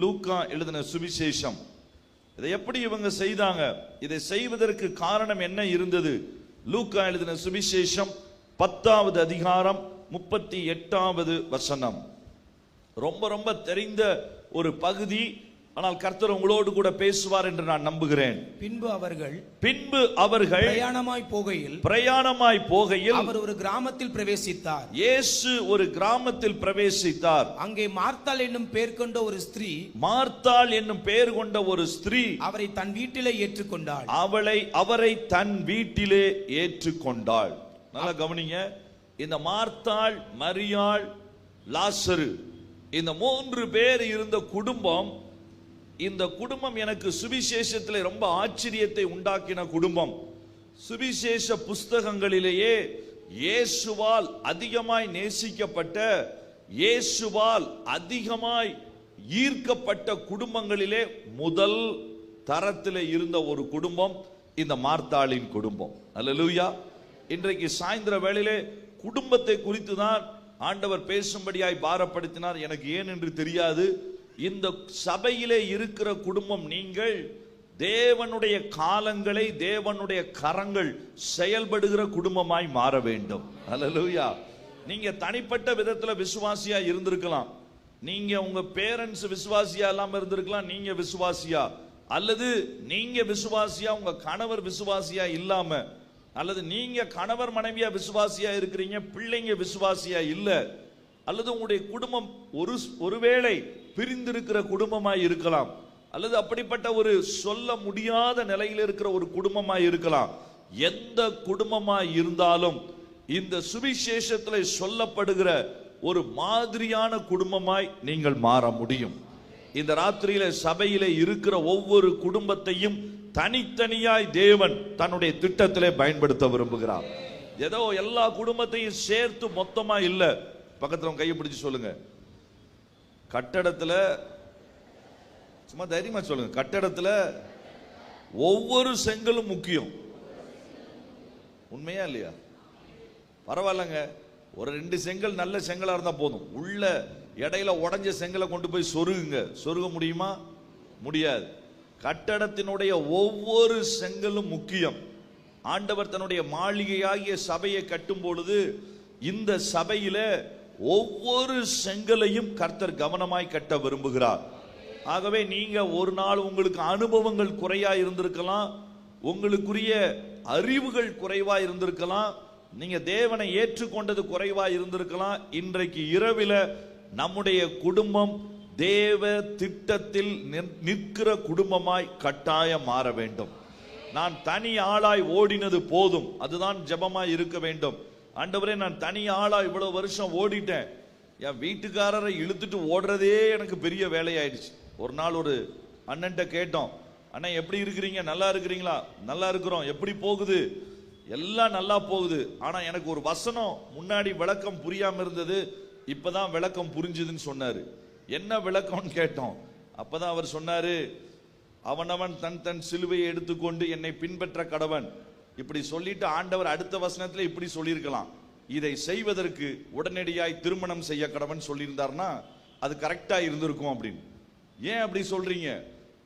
லூக்கா எழுதின சுவிசேஷம். இதை எப்படி இவங்க செய்தாங்க? இதை செய்வதற்கு காரணம் என்ன இருந்தது? லூக்கா எழுதின சுவிசேஷம் 10வது அதிகாரம் 38வது வசனம். ரொம்ப ரொம்ப தெரிந்த ஒரு பகுதி. ஆனால் கர்த்தர் உங்களோடு கூட பேசுவார் என்று நான் நம்புகிறேன். பின்பு அவர்கள் பிரயாணமாய் போகையில் அவர் ஒரு கிராமத்தில் பிரவேசித்தார். இயேசு ஒரு கிராமத்தில் பிரவேசித்தார். அங்கே மார்த்தாள் என்னும் பெயர் கொண்ட ஒரு ஸ்திரீ அவரை தன் வீட்டிலே ஏற்றுக்கொண்டாள். அவரை தன் வீட்டிலே ஏற்றுக்கொண்டாள். நல்லா கவனிங்க. இந்த மார்த்தாள், மரியாள், லாசரு, இந்த 3 பேர் இருந்த குடும்பம். இந்த குடும்பம் எனக்கு சுவிசேஷத்திலே ரொம்ப ஆச்சரியத்தை உண்டாக்கின குடும்பம். சுவிசேஷ புஸ்தகங்களிலேயே இயேசுவால் அதிகமாய் நேசிக்கப்பட்ட, இயேசுவால் அதிகமாய் ஈர்க்கப்பட்ட குடும்பங்களிலே முதல் தரத்திலே இருந்த ஒரு குடும்பம் இந்த மார்த்தாளின் குடும்பம். அல்லேலூயா. இன்றைக்கு சாயந்தர வேளையிலே குடும்பத்தை குறித்து தான் ஆண்டவர் பேசும்படியாய் பாரப்படுத்தினார். எனக்கு ஏன் என்று தெரியாது. இந்த சபையிலே இருக்கிற குடும்பம் நீங்கள் தேவனுடைய காலங்களை, தேவனுடைய கரங்கள் செயல்படுகிற குடும்பமாய் மாற வேண்டும். அல்லேலூயா. நீங்க தனிப்பட்ட விதத்துல விசுவாசியா இருந்திருக்கலாம். நீங்க உங்க பேரண்ட்ஸ் விசுவாசியா இல்லாம இருந்திருக்கலாம். நீங்க விசுவாசியா, அல்லது நீங்க விசுவாசியா உங்க கணவர் விசுவாசியா இல்லாம, அல்லது நீங்க கணவர் மனைவியா விசுவாசியா இருக்கிறீங்க, பிள்ளைங்க விசுவாசியா இல்ல, அல்லது உங்களுடைய குடும்பம் ஒருவேளை பிரிந்திருக்கிற குடும்பமாய் இருக்கலாம், அல்லது அப்படிப்பட்ட ஒரு சொல்ல முடியாத நிலையில் இருக்கிற ஒரு குடும்பமாய் இருக்கலாம். எந்த குடும்பமாய் இருந்தாலும் இந்த சுவிசேஷத்தில் சொல்லப்படுகிற ஒரு மாதிரியான குடும்பமாய் நீங்கள் மாற முடியும். இந்த ராத்திரியில சபையிலே இருக்கிற ஒவ்வொரு குடும்பத்தையும் தனித்தனியாய் தேவன் தன்னுடைய திட்டத்திலே பயன்படுத்த விரும்புகிறார். ஏதோ எல்லா குடும்பத்தையும் சேர்த்து மொத்தமா இல்ல. பக்கத்துல கையை பிடிச்சு சொல்லுங்க, கட்டடத்துல, சும்மா தைரியமா சொல்லுங்க, கட்டடத்துல ஒவ்வொரு செங்கலும் முக்கியம். உண்மையா இல்லையா? பரவாயில்லங்க, ஒரு 2 செங்கல் நல்ல செங்கலா இருந்தா போதும். உள்ள இடையில உடைஞ்ச செங்கலை கொண்டு போய் சொருக முடியுமா? முடியாது. கட்டடத்தினுடைய ஒவ்வொரு செங்கலும் முக்கியம். ஆண்டவர் தன்னுடைய மாளிகையாகிய சபையை கட்டும் பொழுது இந்த சபையில ஒவ்வொரு செங்கலையும் கர்த்தர் கவனமாய் கட்ட விரும்புகிறார். ஆகவே நீங்க ஒரு நாள் உங்களுக்கு அனுபவங்கள் குறையா இருந்திருக்கலாம், உங்களுக்குரிய அறிவுகள் குறைவா இருந்திருக்கலாம், நீங்க தேவனை ஏற்றுக்கொண்டது குறைவா இருந்திருக்கலாம். இன்றைக்கு இரவில நம்முடைய குடும்பம் தேவ திட்டத்தில் நிற்கிற குடும்பமாய் கட்டாயம் மாற வேண்டும். நான் தனி ஆளாய் ஓடினது போதும், அதுதான் ஜெபமாய் இருக்க வேண்டும். ஆண்டவரே, நான் தனி ஆளா இவ்வளவு வருஷம் ஓடிட்டேன், என் வீட்டுக்காரரை இழுத்துட்டு ஓடுறதே எனக்கு பெரிய வேலையாயிடுச்சு. ஒரு நாள் ஒரு அண்ணன்ட்ட கேட்டோம், அண்ணன் எப்படி இருக்கிறீங்க, நல்லா இருக்கிறீங்களா? நல்லா இருக்கிறோம். எப்படி போகுது? எல்லாம் நல்லா போகுது. ஆனா எனக்கு ஒரு வசனம் முன்னாடி விளக்கம் புரியாம இருந்தது, இப்பதான் விளக்கம் புரிஞ்சுதுன்னு சொன்னாரு. என்ன விளக்கம்னு கேட்டோம். அப்பதான் அவர் சொன்னாரு, அவனவன் தன் தன் சிலுவையை எடுத்துக்கொண்டு என்னை பின்பற்ற கடவன். இப்படி சொல்லிட்டு ஆண்டவர் அடுத்த வசனத்துல இப்படி சொல்லியிருக்கலாம், இதை செய்வதற்கு உடனடியாய் திருமணம் செய்ய கடவன் சொல்லியிருந்தார்னா அது கரெக்டா இருந்திருக்கும் அப்படின்னு. ஏன் அப்படி சொல்றீங்க?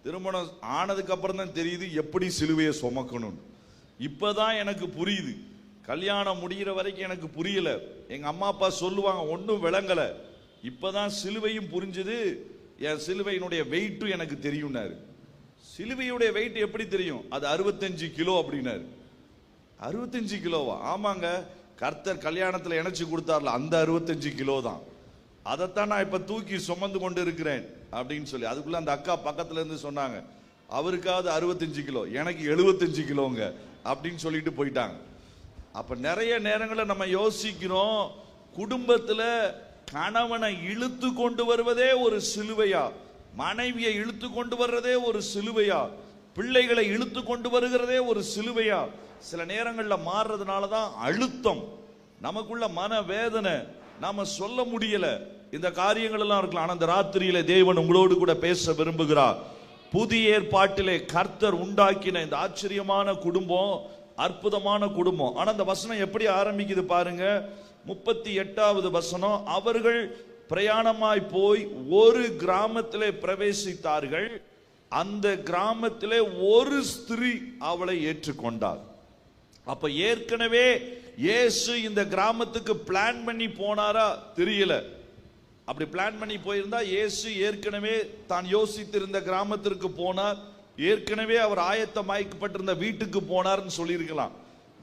திருமணம் ஆனதுக்கு அப்புறம் தான் தெரியுது எப்படி சிலுவையை சுமக்கணும். இப்பதான் எனக்கு புரியுது. கல்யாணம் முடிகிற வரைக்கும் எனக்கு புரியல. எங்க அம்மா அப்பா சொல்லுவாங்க, ஒன்றும் விளங்கல. இப்பதான் சிலுவையும் புரிஞ்சது, என் சிலுவையினுடைய வெயிட்டும் எனக்கு தெரியும்னாரு. சிலுவையுடைய வெயிட் எப்படி தெரியும்? அது 65 கிலோ அப்படின்னாரு. 65 கிலோவா? ஆமாங்க, கர்த்தர் கல்யாணத்துல இணைச்சு கொடுத்தார்ல, அந்த 65 கிலோ தான். அதைத்தான் நான் இப்ப தூக்கி சுமந்து கொண்டு இருக்கிறேன் அப்படின்னு சொல்லி. அதுக்குள்ள அந்த அக்கா பக்கத்துல இருந்து சொன்னாங்க, அவருக்காவது 65 கிலோ, எனக்கு 75 கிலோங்க அப்படின்னு சொல்லிட்டு போயிட்டாங்க. அப்ப நிறைய நேரங்களில் நம்ம யோசிக்கிறோம், குடும்பத்துல கணவனை இழுத்து கொண்டு வருவதே ஒரு சிலுவையா, மனைவியை இழுத்து கொண்டு வர்றதே ஒரு சிலுவையா, பிள்ளைகளை இழுத்து கொண்டு வருகிறதே ஒரு சிலுவையா? சில நேரங்களில் மாறுறதுனாலதான் அழுத்தம், நமக்குள்ள மன வேதனை, நாம சொல்ல முடியல. இந்த காரியங்கள் எல்லாம் இருக்கலாம். ஆனா இந்த ராத்திரியில தேவன் உங்களோடு கூட பேச விரும்புகிறார். புதிய ஏற்பாட்டிலே கர்த்தர் உண்டாக்கின இந்த ஆச்சரியமான குடும்பம், அற்புதமான குடும்பம். ஆனா இந்த வசனம் எப்படி ஆரம்பிக்குது பாருங்க. 38வது வசனம், அவர்கள் பிரயாணமாய் போய் ஒரு கிராமத்திலே பிரவேசித்தார்கள். அந்த கிராமத்திலே ஒரு ஸ்திரீ அவளை ஏற்றுக்கொண்டாள். அப்ப ஏற்கனவே இயேசு இந்த கிராமத்துக்கு பிளான் பண்ணி போனாரா தெரியல. அப்படி பிளான் பண்ணி போயிருந்தா இயேசு ஏற்கனவே தான் யோசித்திருந்த கிராமத்திற்கு போனார், ஏற்கனவே அவர் ஆயத்தமாக்கப்பட்டிருந்த வீட்டுக்கு போனார்னு சொல்லியிருக்கலாம்.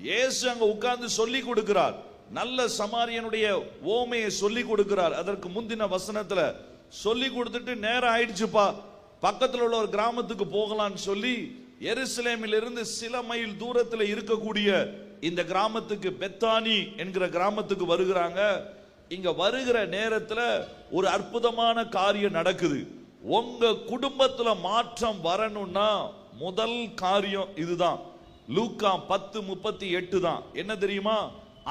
இயேசு அங்க உட்கார்ந்து சொல்லி கொடுக்கிறார், நல்ல சமாரியனுடைய ஓமையை சொல்லி கொடுக்கிறார். அதற்கு முந்தின வசனத்துல சொல்லி கொடுத்துட்டு நேரம் ஆயிடுச்சுப்பா, பக்கத்தில் உள்ள ஒரு கிராமத்துக்கு போகலான்னு சொல்லி எருசலேமில் இருந்து சில மைல் தூரத்தில் இருக்கக்கூடிய இந்த கிராமத்துக்கு, பெத்தானி என்கிற கிராமத்துக்கு வருகிறாங்க. இங்க வருகிற நேரத்துல ஒரு அற்புதமான காரியம் நடக்குது. உங்க குடும்பத்துல மாற்றம் வரணும்னா முதல் காரியம் இதுதான். லூக்கா 10:38 தான். என்ன தெரியுமா?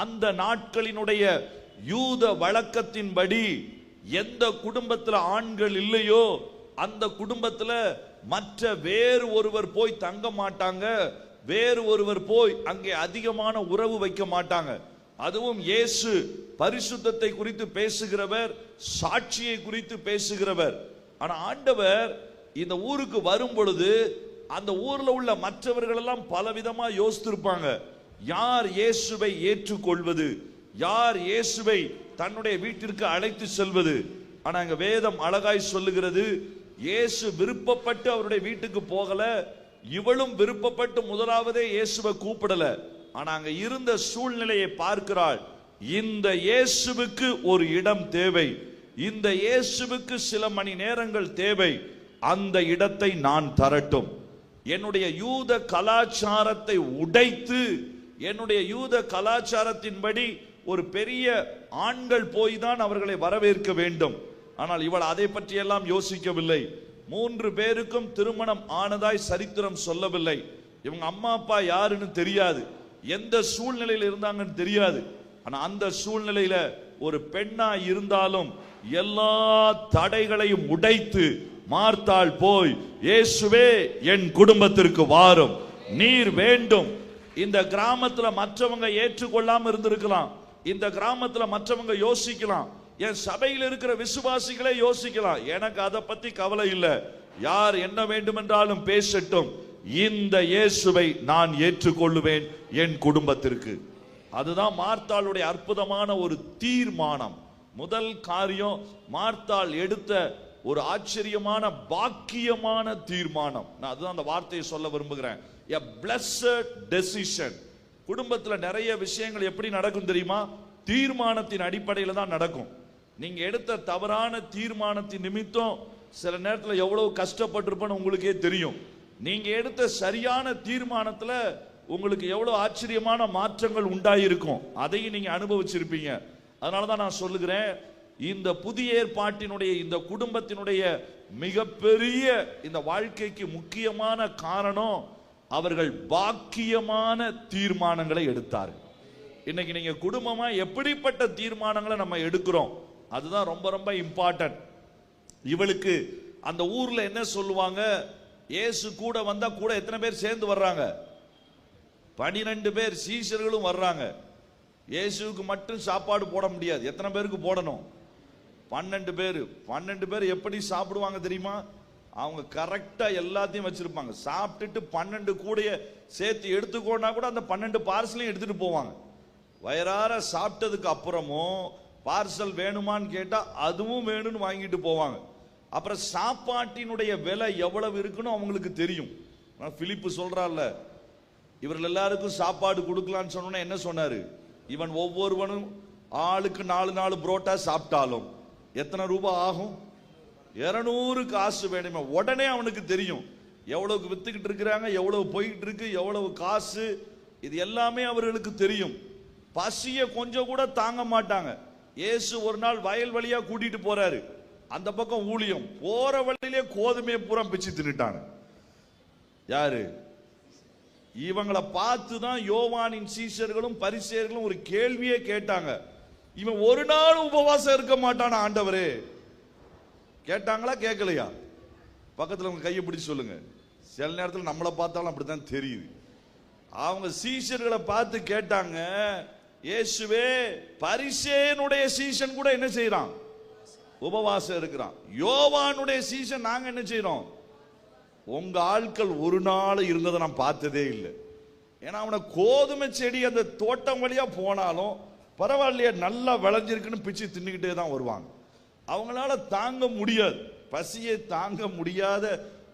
அந்த நாட்களினுடைய யூத வழக்கத்தின்படி எந்த குடும்பத்துல ஆண்கள் இல்லையோ அந்த குடும்பத்துல மற்ற வேறு ஒருவர் போய் தங்க மாட்டாங்க, வேறு ஒருவர் போய் அங்கே அதிகமான உறவு வைக்க மாட்டாங்க. அதுவும் இயேசு பரிசுத்தத்தை குறித்து பேசுகிறவர், சாட்சியை குறித்து பேசுகிறவர். ஆனா ஆண்டவர் இந்த ஊருக்கு வரும் பொழுது அந்த ஊர்ல உள்ள மற்றவர்கள் எல்லாம் பலவிதமா யோசித்திருப்பாங்க. யார் இயேசுவை ஏற்றுக்கொள்வது, யார் இயேசுவை தன்னுடைய வீட்டிற்கு அழைத்து செல்வது. ஆனா இங்க வேதம் அழகாய் சொல்லுகிறது, இயேசு விருப்பப்பட்டு அவருடைய வீட்டுக்கு போகல, இவளும் விருப்பப்பட்டு முதலாவதே இயேசுவை கூப்பிடல. ஆனா அங்க இருந்த சூழ்நிலையை பார்க்கிறாள். இந்த இயேசுவுக்கு ஒரு இடம் தேவை, இந்த இயேசுவுக்கு சில மணி நேரங்கள் தேவை, அந்த இடத்தை நான் தரட்டும். என்னுடைய யூத கலாச்சாரத்தை உடைத்து, என்னுடைய யூத கலாச்சாரத்தின்படி ஒரு பெரிய ஆண்கள் போய் தான் அவர்களை வரவேற்க வேண்டும். ஆனால் இவள் அதை பற்றி எல்லாம் யோசிக்கவில்லை. 3 பேருக்கும் திருமணம் ஆனதாய் சரித்திரம் சொல்லவில்லை. இவங்க அம்மா அப்பா யாருன்னு தெரியாது, எந்த சூழ்நிலையில் இருந்தாங்கன்னு தெரியாது. ஆனா அந்த சூழ்நிலையில ஒரு பெண்ணா இருந்தாலும் எல்லா தடைகளையும் உடைத்து மார்த்தாள் போய், இயேசுவே என் குடும்பத்திற்கு வாரும், நீர் வேண்டும். இந்த கிராமத்துல மற்றவங்க ஏற்றுக்கொள்ளாம இருந்திருக்கலாம், இந்த கிராமத்துல மற்றவங்க யோசிக்கலாம், என் சபையில் இருக்கிற விசுவாசிகளே யோசிக்கலாம், எனக்கு அதை பத்தி கவலை இல்லை, யார் என்ன வேண்டும் என்றாலும் பேசட்டும், இந்த இயேசுவை நான் ஏற்றுக்கொள்ளுவேன் என் குடும்பத்திற்கு. அதுதான் மார்த்தாளுடைய அற்புதமான ஒரு தீர்மானம். முதல் காரியம் மார்த்தாள் எடுத்த ஒரு ஆச்சரியமான பாக்கியமான தீர்மானம். நான் அதுதான் அந்த வார்த்தையை சொல்ல விரும்புகிறேன். a blessed decision. குடும்பத்தில் நிறைய விஷயங்கள் எப்படி நடக்கும் தெரியுமா? தீர்மானத்தின் அடிப்படையில் தான் நடக்கும். நீங்க எடுத்த தவறான தீர்மானத்தின் நிமித்தம் சில நேரத்தில் எவ்வளவு கஷ்டப்பட்டிருப்பேன்னு உங்களுக்கே தெரியும். நீங்க எடுத்த சரியான தீர்மானத்துல உங்களுக்கு எவ்வளவு ஆச்சரியமான மாற்றங்கள் உண்டாயிருக்கும், அதையும் நீங்க அனுபவிச்சிருப்பீங்க. அதனாலதான் நான் சொல்லுகிறேன், இந்த புதிய ஏற்பாட்டினுடைய இந்த குடும்பத்தினுடைய மிகப்பெரிய இந்த வாழ்க்கைக்கு முக்கியமான காரணம் அவர்கள் பாக்கியமான தீர்மானங்களை எடுத்தார்கள். இன்னைக்கு நீங்க குடும்பமா எப்படிப்பட்ட தீர்மானங்களை நம்ம எடுக்கிறோம், அதுதான் ரொம்ப ரொம்ப இம்பார்ட்டன்ட். இவளுக்கு அந்த ஊர்ல என்ன சொல்லுவாங்க, இயேசு கூட வந்தா கூட எத்தனை பேர் சேர்ந்து வர்றாங்க? 12 பேர் சீஷர்களும் வர்றாங்க. இயேசுவுக்கு மட்டும் சாப்பாடு போட முடியாது, எத்தனை பேருக்கு போடணும்? 12 பேர். 12 பேர் எப்படி சாப்பிடுவாங்க தெரியுமா? அவங்க கரெக்டா எல்லாத்தையும் வச்சிருப்பாங்க. சாப்பிட்டுட்டு 12 கூடைய சேர்த்து எடுத்துக்கோனா கூட அந்த 12 பார்சலையும் எடுத்துட்டு போவாங்க. வயிறார சாப்பிட்டதுக்கு அப்புறமும் பார்சல் வேணுமான்னு கேட்டா அதுவும் வேணும்னு வாங்கிட்டு போவாங்க. அப்புறம் சாப்பாட்டினுடைய விலை எவ்வளவு இருக்குன்னு அவங்களுக்கு தெரியும். பிலிப்பு சொல்றாருல, இவர்கள் எல்லாருக்கும் சாப்பாடு கொடுக்கலான்னு சொன்னா என்ன சொன்னாரு? இவன் ஒவ்வொருவனும் ஆளுக்கு 4 புரோட்டா சாப்பிட்டாலும் எத்தனை ரூபாய் ஆகும்? 200 காசு வேணுமே. உடனே அவனுக்கு தெரியும் எவ்வளவுக்கு வித்துக்கிட்டு இருக்கிறாங்க, எவ்வளவு போயிட்டு இருக்கு, எவ்வளவு காசு, இது எல்லாமே அவர்களுக்கு தெரியும். பசிய கொஞ்சம் கூட தாங்க மாட்டாங்க. இயேசு ஒரு நாள் வயல் வழியா கூட்டிட்டு போறாரு, அந்த பக்கம் ஊழியம், போற வழியிலே கோதுமையை பூரா பிச்சு தின்னுட்டாங்க. யாரு? இவங்களை பார்த்து தான் யோவானின் சீஷர்களும் பரிசேயர்களும் ஒரு கேள்வியே கேட்டாங்க, இவன் ஒரு நாள் உபவாசம் இருக்க மாட்டானா ஆண்டவரே? கேட்டாங்களா கேட்கலையா? பக்கத்தில் உங்க கையை பிடிச்சு சொல்லுங்க. சில நேரத்தில் நம்மளை பார்த்தாலும் அப்படித்தான் தெரியுது. அவங்க சீஷர்களை பார்த்து கேட்டாங்க, இயேசுவே பரிசேயனுடைய சீஷன் கூட என்ன செய்யறான்? உபவாசம் இருக்கிறான். யோவானுடைய சீசன் நாங்க என்ன செய்யறோம்? உங்க ஆட்கள் ஒரு நாள் இருந்ததை நான் பார்த்ததே இல்லை. ஏன்னா அவனை கோதுமை செடி அந்த தோட்டம் வழியா போனாலும் பரவாயில்லையா, நல்லா விளைஞ்சிருக்குன்னு பிச்சு தின்னுக்கிட்டே தான் வருவாங்க. அவங்களால தாங்க முடியாது, பசியை தாங்க முடியாத.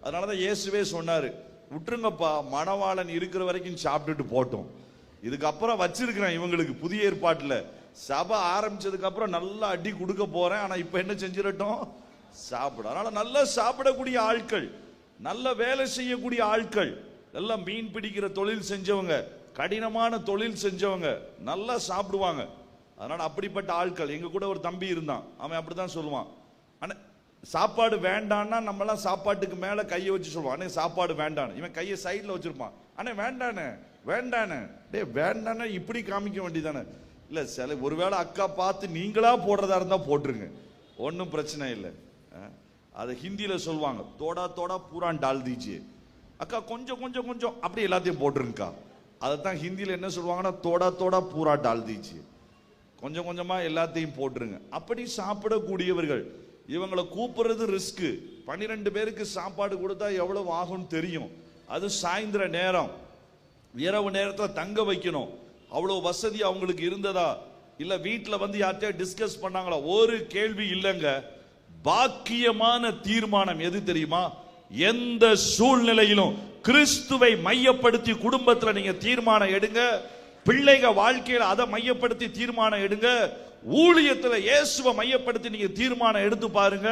அதனாலதான் இயேசுவே சொன்னாரு, விட்டுருங்கப்பா, மணவாளன் இருக்கிற வரைக்கும் சாப்பிட்டுட்டு போட்டோம். இதுக்கப்புறம் வச்சிருக்கிறேன் இவங்களுக்கு புதிய ஏற்பாட்டுல சபை ஆரம்பிச்சதுக்கு அப்புறம் நல்லா அடி கொடுக்க போறேன். ஆனா இப்ப என்ன செஞ்சிடட்டும்? சாப்பிட. அதனால நல்லா சாப்பிடக்கூடிய ஆட்கள், நல்ல வேலை செய்யக்கூடிய ஆட்கள், எல்லாம் மீன் பிடிக்கிற தொழில் செஞ்சவங்க, கடினமான தொழில் செஞ்சவங்க நல்லா சாப்பிடுவாங்க. அதனால அப்படிப்பட்ட ஆட்கள். எங்க கூட ஒரு தம்பி இருந்தான், அவன் அப்படிதான் சொல்லுவான், ஆனா சாப்பாடு வேண்டான்னா நம்மலாம் சாப்பாட்டுக்கு மேல கையை வச்சு சொல்லுவான், அண்ணே சாப்பாடு வேண்டான்னு. இவன் கையை சைட்ல வச்சிருப்பான், அண்ணே வேண்டானே வேண்டானே. டே வேண்டானே இப்படி காமிக்க வேண்டியதானே. இல்ல சில ஒருவேளை அக்கா பார்த்து நீங்களா போடுறதா இருந்தா போட்டுருங்க, ஒன்றும் பிரச்சனை இல்லை. அதை ஹிந்தியில சொல்லுவாங்க, தோடா தோடா பூரான் டால் தீஜியே. அக்கா கொஞ்சம் கொஞ்சம் கொஞ்சம் அப்படி எல்லாத்தையும் போட்டுருங்கக்கா. அதைத்தான் ஹிந்தியில என்ன சொல்லுவாங்கன்னா, தோடா தோடா பூரா டால் தீஜியே, கொஞ்சம் கொஞ்சமா எல்லாத்தையும் போட்டுருங்க. அப்படி சாப்பிடக்கூடியவர்கள். இவங்களை கூப்பிடுறது ரிஸ்க். 12 பேருக்கு சாப்பாடு கொடுத்தா எவ்வளவு ஆகும்னு தெரியும். அது சாயந்தர நேரம், இரவு நேரத்தில் தங்க வைக்கணும். அவ்வளவு வசதி அவங்களுக்கு இருந்ததா? இல்ல வீட்டுல வந்து யார்கிட்ட டிஸ்கஸ் பண்ணாங்களா? ஒரு கேள்வி இல்லைங்க. பாக்கியமான தீர்மானம் எது தெரியுமா? எந்த சூழ்நிலையிலும் கிறிஸ்துவை மையப்படுத்தி குடும்பத்துல நீங்க தீர்மானம் எடுங்க. பிள்ளைங்க வாழ்க்கையில அதை மையப்படுத்தி தீர்மானம் எடுங்க. ஊழியத்துல இயேசுவை மையப்படுத்தி நீங்க தீர்மானம் எடுத்து பாருங்க.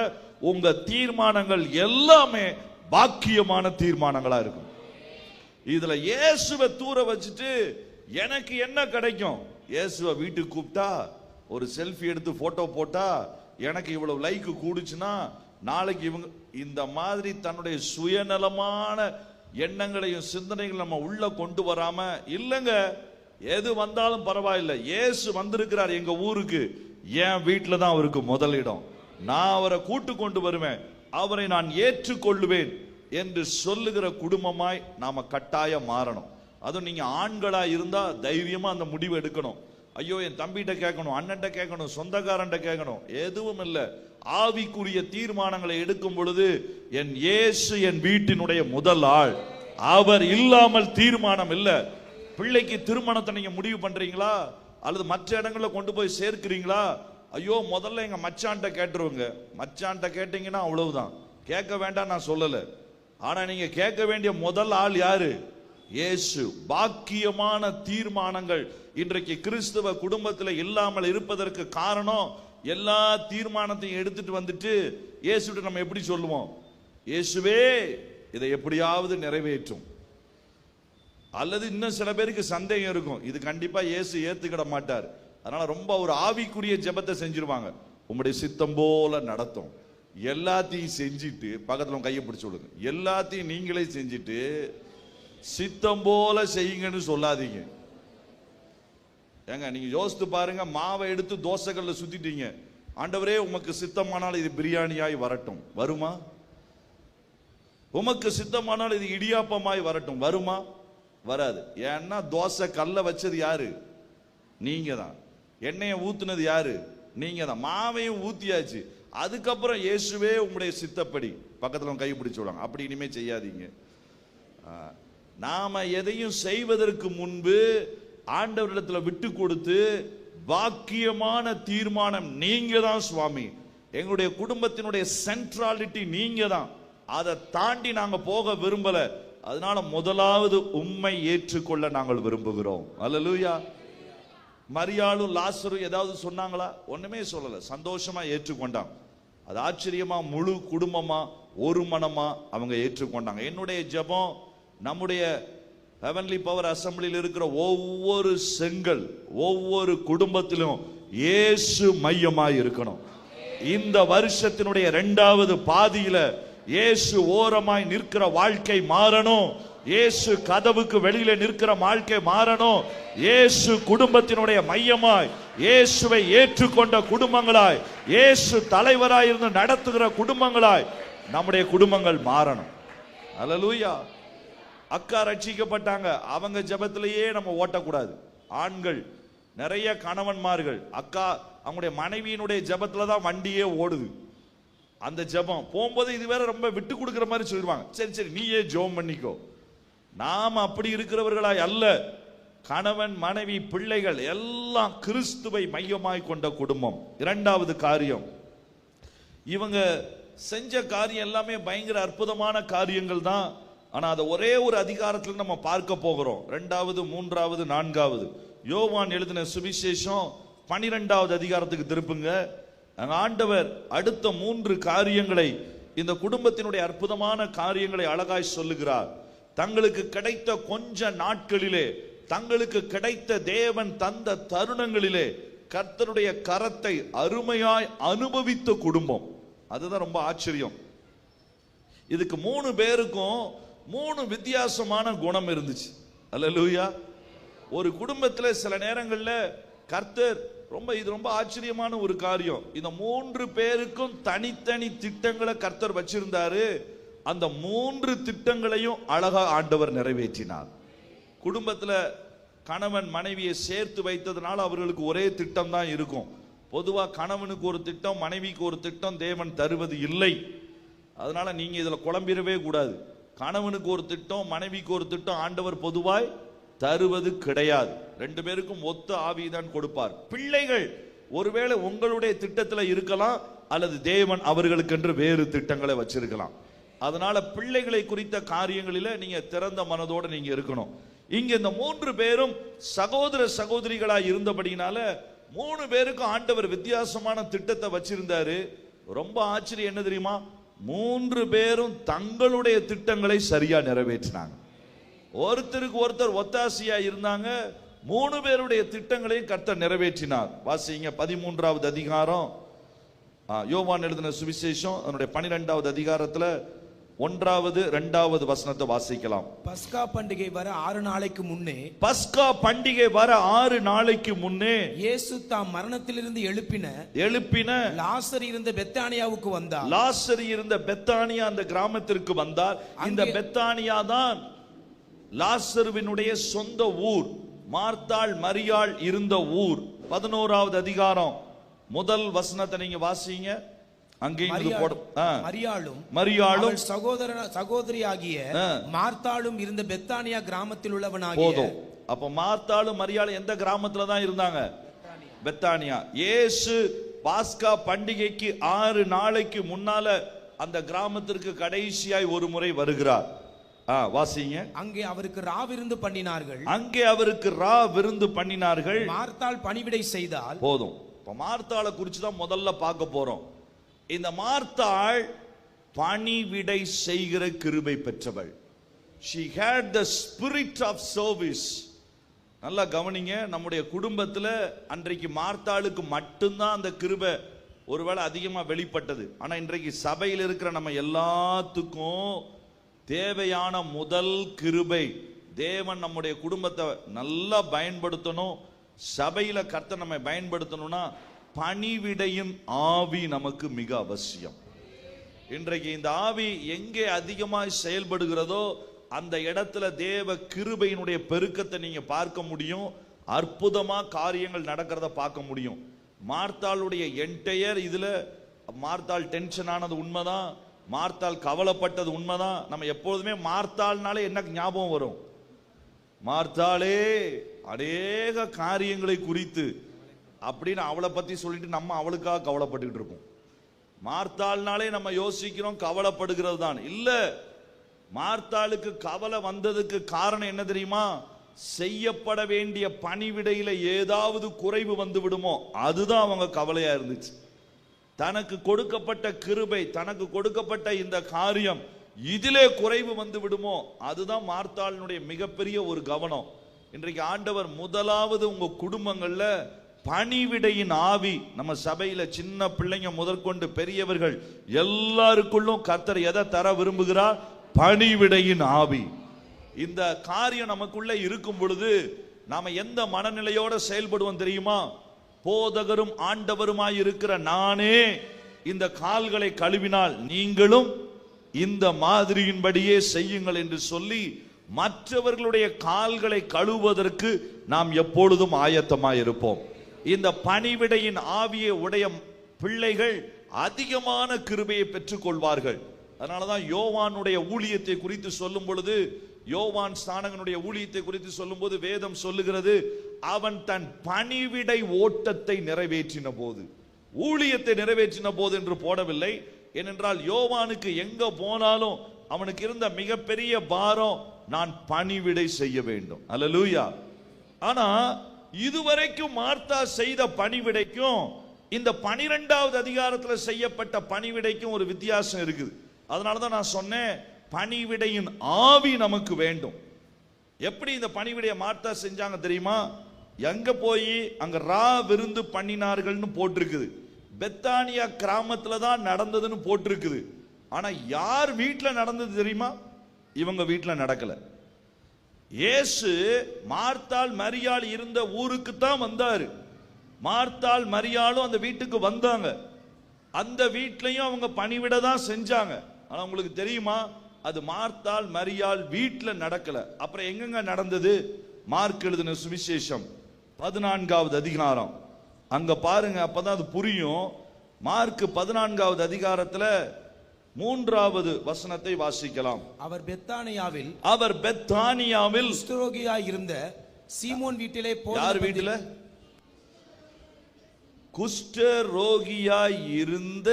உங்க தீர்மானங்கள் எல்லாமே பாக்கியமான தீர்மானங்களா இருக்கும். இதுல இயேசுவை தூர வச்சுட்டு எனக்கு என்ன கிடைக்கும்? இயேசுவை வீட்டுக்கு கூப்பிட்டா, ஒரு செல்ஃபி எடுத்து போட்டோ போட்டா எனக்கு இவ்வளவு லைக் கூடுச்சுன்னா, நாளைக்கு இவங்க இந்த மாதிரி தன்னுடைய சுயநலமான எண்ணங்களையும் சிந்தனைகள் நம்ம உள்ள கொண்டு வராம, இல்லங்க எது வந்தாலும் பரவாயில்லை, இயேசு வந்திருக்கிறார் எங்க ஊருக்கு, என் வீட்டுல தான் அவருக்கு முதலிடம், நான் அவரை கூட்டு கொண்டு வருவேன், அவரை நான் ஏற்றுக்கொள்ளுவேன் என்று சொல்லுகிற குடும்பமாய் நாம கட்டாயம் மாறணும். அதுவும் நீங்க ஆண்களா இருந்தா தைரியமா அந்த முடிவு எடுக்கணும். ஐயோ என் தம்பிகிட்ட கேட்கணும், அண்ணன்ட்ட கேட்கணும், சொந்தக்காரன்ட்ட கேட்கணும், எதுவும் இல்லை. ஆவிக்குரிய தீர்மானங்களை எடுக்கும் பொழுது என் இயேசு என் வீட்டினுடைய முதல் ஆள், அவர் இல்லாமல் தீர்மானம் இல்லை. பிள்ளைக்கு திருமணத்தை நீங்க முடிவு பண்றீங்களா அல்லது மற்ற இடங்கள்ல கொண்டு போய் சேர்க்கிறீங்களா? ஐயோ முதல்ல எங்க மச்சான்ட்ட கேட்டுருவங்க. மச்சான்ட்ட கேட்டீங்கன்னா அவ்வளவுதான், கேட்க வேண்டாம் நான் சொல்லல. ஆனா நீங்க கேட்க வேண்டிய முதல் ஆள் யாரு? இயேசு. பாக்கியமான தீர்மானங்கள் இன்றைக்கு கிறிஸ்துவ குடும்பத்தில் இல்லாமல் இருப்பதற்கு காரணம், எல்லா தீர்மானத்தையும் எடுத்துட்டு வந்துட்டு இயேசுட்ட நம்ம எப்படி சொல்லுவோம்? இயேசுவே இதை எப்படியாவது நிறைவேற்றும். அல்லது இன்னும் சில பேருக்கு சந்தேகம் இருக்கும், இது கண்டிப்பா இயேசு ஏத்துக்கிட மாட்டார், அதனால ரொம்ப ஒரு ஆவிக்குரிய ஜெபத்தை செஞ்சிருவாங்க. உங்களுடைய சித்தம் போல நடத்தும். எல்லாத்தையும் செஞ்சிட்டு பக்கத்துல கையை பிடிச்சு சொல்லுங்க, எல்லாத்தையும் நீங்களே செஞ்சிட்டு சித்தம் போல செய்யுங்கன்னு சொல்லாதீங்க. ஏங்க நீங்க யோசித்து பாருங்க, மாவை எடுத்து தோசைகள்ல சுத்திட்டீங்க, ஆண்டவரே உமக்கு சித்தமானால் இது பிரியாணியாய் வரட்டும், வருமா? உமக்கு சித்தமானால் இது இடியாப்பமாய் வரட்டும், வருமா? வராது. ஏன்னா தோசை கல்ல வச்சது யாரு? நீங்க தான். எண்ணெயை ஊத்துனது யாரு? நீங்க தான். மாவையும் ஊத்தியாச்சு, அதுக்கப்புறம் இயேசுவே உங்களுடைய சித்தப்படி பக்கத்துல கை பிடிச்சு விடுவாங்க. அப்படி இனிமே செய்யாதீங்க. நாம எதையும் செய்வதற்கு முன்பு ஆண்டவரிடத்துல விட்டு கொடுத்து, பாக்கியமான தீர்மானம் நீங்க தான் சுவாமி, எங்களுடைய குடும்பத்தினுடைய சென்ட்ராலிட்டி நீங்க தான், அதை தாண்டி நாங்க போக விரும்பல, அதனால முதலாவது உம்மை ஏற்றுக்கொள்ள நாங்கள் விரும்புகிறோம். அல்லேலூயா. மரியாளும் லாசரும் ஏதாவது சொன்னாங்களா? ஒண்ணுமே சொல்லல, சந்தோஷமா ஏற்றுக்கொண்டாங்க. அது ஆச்சரியமா முழு குடும்பமா ஒரு மனமா அவங்க ஏற்றுக்கொண்டாங்க. என்னுடைய ஜெபம், நம்முடைய ஹெவன்லி பவர் அசம்பிளியில் இருக்கிற ஒவ்வொரு செங்கல், ஒவ்வொரு குடும்பத்திலும் இயேசு மையமாய் இருக்கணும். இந்த வருஷத்தினுடைய 2வது பாதியில இயேசு ஓரமாய் நிற்கிற வாழ்க்கை மாறணும். இயேசு கதவுக்கு வெளியில நிற்கிற வாழ்க்கை மாறணும். இயேசு குடும்பத்தினுடைய மையமாய், இயேசுவை ஏற்றுக்கொண்ட குடும்பங்களாய், இயேசு தலைவராய் இருந்து நடத்துகிற குடும்பங்களாய் நம்முடைய குடும்பங்கள் மாறணும். அல்லேலூயா. அக்கா ரட்சிக்கப்பட்டாங்க, அவங்க ஜெபத்திலேயே நம்ம ஓட்டக்கூடாது. ஆண்கள் நிறைய கணவன்மார்கள், அக்கா அவங்களுடைய மனைவியினுடைய ஜெபத்துல தான் வண்டியே ஓடுது. அந்த ஜெபம் போகும்போது இது வேற ரொம்ப விட்டு கொடுக்கிற மாதிரி சொல்லிடுவாங்க. சரி சரி நீயே ஜெபம் பண்ணிக்கோ. நாம் அப்படி இருக்கிறவர்களாய் அல்ல. கணவன் மனைவி பிள்ளைகள் எல்லாம் கிறிஸ்துவை மையமாய் கொண்ட குடும்பம். இரண்டாவது காரியம், இவங்க செஞ்ச காரியம் எல்லாமே பயங்கர அற்புதமான காரியங்கள் தான். ஆனா அதை ஒரே ஒரு அதிகாரத்தில் நம்ம பார்க்க போகிறோம். 2வது 3வது 4வது யோவான் எழுதின சுவிசேஷம் 12வது அதிகாரத்துக்கு திருப்புங்க. ஆண்டவர் அடுத்த 3 காரியங்களை, இந்த குடும்பத்தினுடைய அற்புதமான காரியங்களை அழகாய் சொல்லுகிறார். தங்களுக்கு கிடைத்த கொஞ்ச நாட்களிலே, தங்களுக்கு கிடைத்த தேவன் தந்த தருணங்களிலே கர்த்தருடைய கரத்தை அருமையாய் அனுபவித்த குடும்பம். அதுதான் ரொம்ப ஆச்சரியம். இதுக்கு 3 பேருக்கும் 3 வித்தியாசமான குணம் இருந்துச்சு. அல்லேலூயா. ஒரு குடும்பத்தில் சில நேரங்களில் கர்த்தர் இது ரொம்ப ஆச்சரியமான ஒரு காரியம். இந்த 3 பேருக்கும் தனித்தனி திட்டங்களை கர்த்தர் வச்சிருந்தாரு. அந்த 3 திட்டங்களையும் அழகா ஆண்டவர் நிறைவேற்றினார். குடும்பத்தில் கணவன் மனைவியை சேர்த்து வைத்ததுனால அவர்களுக்கு ஒரே திட்டம் தான் இருக்கும். பொதுவா கணவனுக்கு ஒரு திட்டம், மனைவிக்கு ஒரு திட்டம் தேவன் தருவது இல்லை. அதனால நீங்க இதுல குழம்பிடவே கூடாது. கணவனுக்கு ஒரு திட்டம், மனைவிக்கு ஒரு திட்டம் ஆண்டவர் பொதுவாய் தருவது கிடையாது. 2 பேருக்கும் ஒத்த ஆவிதான் கொடுப்பார். பிள்ளைகள் ஒருவேளை உங்களுடைய திட்டத்துல இருக்கலாம், அல்லது தேவன் அவர்களுக்கென்று வேறு திட்டங்களை வச்சிருக்கலாம். அதனால பிள்ளைகளை குறித்த காரியங்களில நீங்க திறந்த மனதோட நீங்க இருக்கணும். இங்க இந்த 3 பேரும் சகோதர சகோதரிகளாய் இருந்தபடினால 3 பேருக்கும் ஆண்டவர் வித்தியாசமான திட்டத்தை வச்சிருந்தாரு. ரொம்ப ஆச்சரியம் என்ன தெரியுமா? 3 பேரும் தங்களுடைய திட்டங்களை சரியா நிறைவேற்றினாங்க. ஒருத்தருக்கு ஒருத்தர் ஒத்தாசையா இருந்தாங்க. 3 பேருடைய திட்டங்களையும் கர்த்தர் நிறைவேற்றினார். வாசிங்க 13வது அதிகாரம் யோவான் எழுதின சுவிசேஷம் அதனுடைய 12வது அதிகாரத்துல 1வது 2வது வசனத்தை வாசிக்கலாம். பஸ்கா பண்டிகை வர 6 நாளைக்கு முன்னே, பஸ்கா பண்டிகை வர 6 நாளைக்கு முன்னே இயேசு தாம் மரணத்திலிருந்து எழுப்பின லாசர் இருந்த பெத்தானியாவுக்கு வந்தார். லாசர் இருந்த பெத்தானியா அந்த கிராமத்திற்கு வந்தார். இந்த பெத்தானியா தான் லாசருவினுடைய சொந்த ஊர். மார்த்தாள் மரியாள் இருந்த ஊர். 11வது அதிகாரம் முதல் வசனத்தை நீங்க வாசிங்க. மரியாளும் சகோதரியாகிய மார்த்தாளும் இருந்த பெத்தானியா கிராமத்தில் உள்ளவனாகிய. போதும். அப்ப மார்த்தாளும் மரியாளும் எந்த கிராமத்துல தான் இருந்தாங்க? பெத்தானியா. இயேசு பாஸ்கா பண்டிகைக்கு 6 நாளைக்கு முன்னால அந்த கிராமத்திற்கு கடைசியாய் ஒரு முறை வருகிறார். வாசிங்க. அங்கே அவருக்கு ராவிருந்து பண்ணினார்கள். மார்த்தாள் பணிவிடை செய்தால். போதும். இப்ப மார்த்தாளை குறிச்சு தான் முதல்ல பார்க்க போறோம். இந்த மார்த்தாள் பணிவிடை செய்கிற கிருபை பெற்றவள். She had the spirit of service. நல்லா கவனிங்க. நம்முடைய குடும்பத்துல அன்றைக்கு மார்த்தாளுக்கு மட்டும்தான் அந்த கிருபை ஒருவேளை அதிகமா வெளிப்பட்டது. ஆனா இன்றைக்கு சபையில் இருக்கிற நம்ம எல்லாத்துக்கும் தேவையான முதல் கிருபை. தேவன் நம்முடைய குடும்பத்தை நல்லா பயன்படுத்தணும். சபையில கர்த்தர் நம்மை பயன்படுத்தணும்னா பணிவிடையின் ஆவி நமக்கு மிக அவசியம். இன்றைக்கு இந்த ஆவி எங்கே அதிகமாய் செயல்படுகிறதோ அந்த இடத்துல தேவ கிருபையினுடைய பெருக்கத்தை நீங்க பார்க்க முடியும். அற்புதமா காரியங்கள் நடக்கிறத பார்க்க முடியும். மார்த்தாளுடைய என்டையர் இதுல மார்த்தாள் டென்ஷன் ஆனது உண்மைதான். மார்த்தாள் கவலைப்பட்டது உண்மைதான். நம்ம எப்போதுமே மார்த்தாள்னாலே என்ன ஞாபகம் வரும்? மார்த்தாளே அநேக காரியங்களை குறித்து அப்படின்னு அவளை பத்தி சொல்லிட்டு நம்ம அவளுக்காக கவலைப்பட்டுக்கிட்டு இருப்போம். மார்த்தாள்னாலே நம்ம யோசிக்கிறோம் கவலைப்படுகிறது தான். இல்ல, மார்த்தாளுக்கு கவலை வந்ததுக்கு காரணம் என்ன தெரியுமா? செய்யப்பட வேண்டிய பணிவிடையில ஏதாவது குறைவு வந்து விடுமோ, அதுதான் அவங்க கவலையா இருந்துச்சு. தனக்கு கொடுக்கப்பட்ட கிருபை, தனக்கு கொடுக்கப்பட்ட இந்த காரியம் இதிலே குறைவு வந்து விடுமோ, அதுதான் மார்த்தாளினுடைய மிகப்பெரிய ஒரு கவனம். இன்றைக்கு ஆண்டவர் முதலாவது உங்க குடும்பங்கள்ல பணிவிடையின் ஆவி, நம்ம சபையில சின்ன பிள்ளைங்க முதற்கொண்டு பெரியவர்கள் எல்லாருக்குள்ளும் கர்த்தர் எதை தர விரும்புகிறார்? பணிவிடையின் ஆவி. இந்த காரியம் நமக்குள்ள இருக்கும் பொழுது நாம எந்த மனநிலையோட செயல்படுவோம் தெரியுமா? போதகரும் ஆண்டவருமாய் இருக்கிற நானே இந்த கால்களை கழுவினால் நீங்களும் இந்த மாதிரியின்படியே செய்யுங்கள் என்று சொல்லி மற்றவர்களுடைய கால்களை கழுவுவதற்கு நாம் எப்பொழுதும் ஆயத்தமாய் இருப்போம். இந்த பணிவிடையின் ஆவியை உடைய பிள்ளைகள் அதிகமான கிருபையை பெற்றுக் கொள்வார்கள். அதனாலதான் யோவானுடைய ஊழியத்தை குறித்து சொல்லும் பொழுது, யோவான் ஸ்நானகனுடைய ஊழியத்தை குறித்து சொல்லும் போது வேதம் சொல்லுகிறது, அவன் தன் பணிவிடை ஓட்டத்தை நிறைவேற்றின போது, ஊழியத்தை நிறைவேற்றின போது என்று போடவில்லை. ஏனென்றால் யோவானுக்கு எங்க போனாலும் அவனுக்கு இருந்த மிகப்பெரிய பாரம், நான் பணிவிடை செய்ய வேண்டும். அல்லேலூயா. ஆனா இதுவரைக்கும் மார்த்தா செய்த பணிவிடைக்கும் இந்த 12வது அதிகாரத்தில் செய்யப்பட்ட பணிவிடைக்கும் ஒரு வித்தியாசம் இருக்குது. அதனாலதான் நான் சொன்னேன், பணிவிடையின் ஆவி நமக்கு வேண்டும். எப்படி இந்த பணிவிடையை மார்த்தா செஞ்சாங்க தெரியுமா? எங்க போய் அங்க ரா விருந்து பண்ணினார்கள்னு போட்டிருக்குது. பெத்தானியா கிராமத்துல தான் நடந்ததுன்னு போட்டிருக்குது. ஆனா யார் வீட்டுல நடந்தது தெரியுமா? இவங்க வீட்டுல நடக்கல. இயேசு மார்த்தாள் மரியாள் இருந்த ஊருக்கு தான் வந்தாரு. மார்த்தாள் மரியாளும் அந்த வீட்டுக்கு வந்தாங்க. அந்த வீட்லயும் அவங்க பணிவிட தான் செஞ்சாங்க. ஆனா உங்களுக்கு தெரியுமா, அது மார்த்தாள் மரியாள் வீட்டுல நடக்கல. அப்புறம் எங்கெங்க நடந்தது? மார்க் எழுதின சுவிசேஷம் 14வது அதிகாரம் அங்க பாருங்க, அப்பதான் அது புரியும். மார்க் 14வது அதிகாரத்துல 3வது வசனத்தை வாசிக்கலாம். அவர் பெத்தானியாவில் குஷ்டரோகியாய் இருந்த சீமோன் வீட்டிலே, யார் வீட்டில? குஷ்டரோகியாய் இருந்த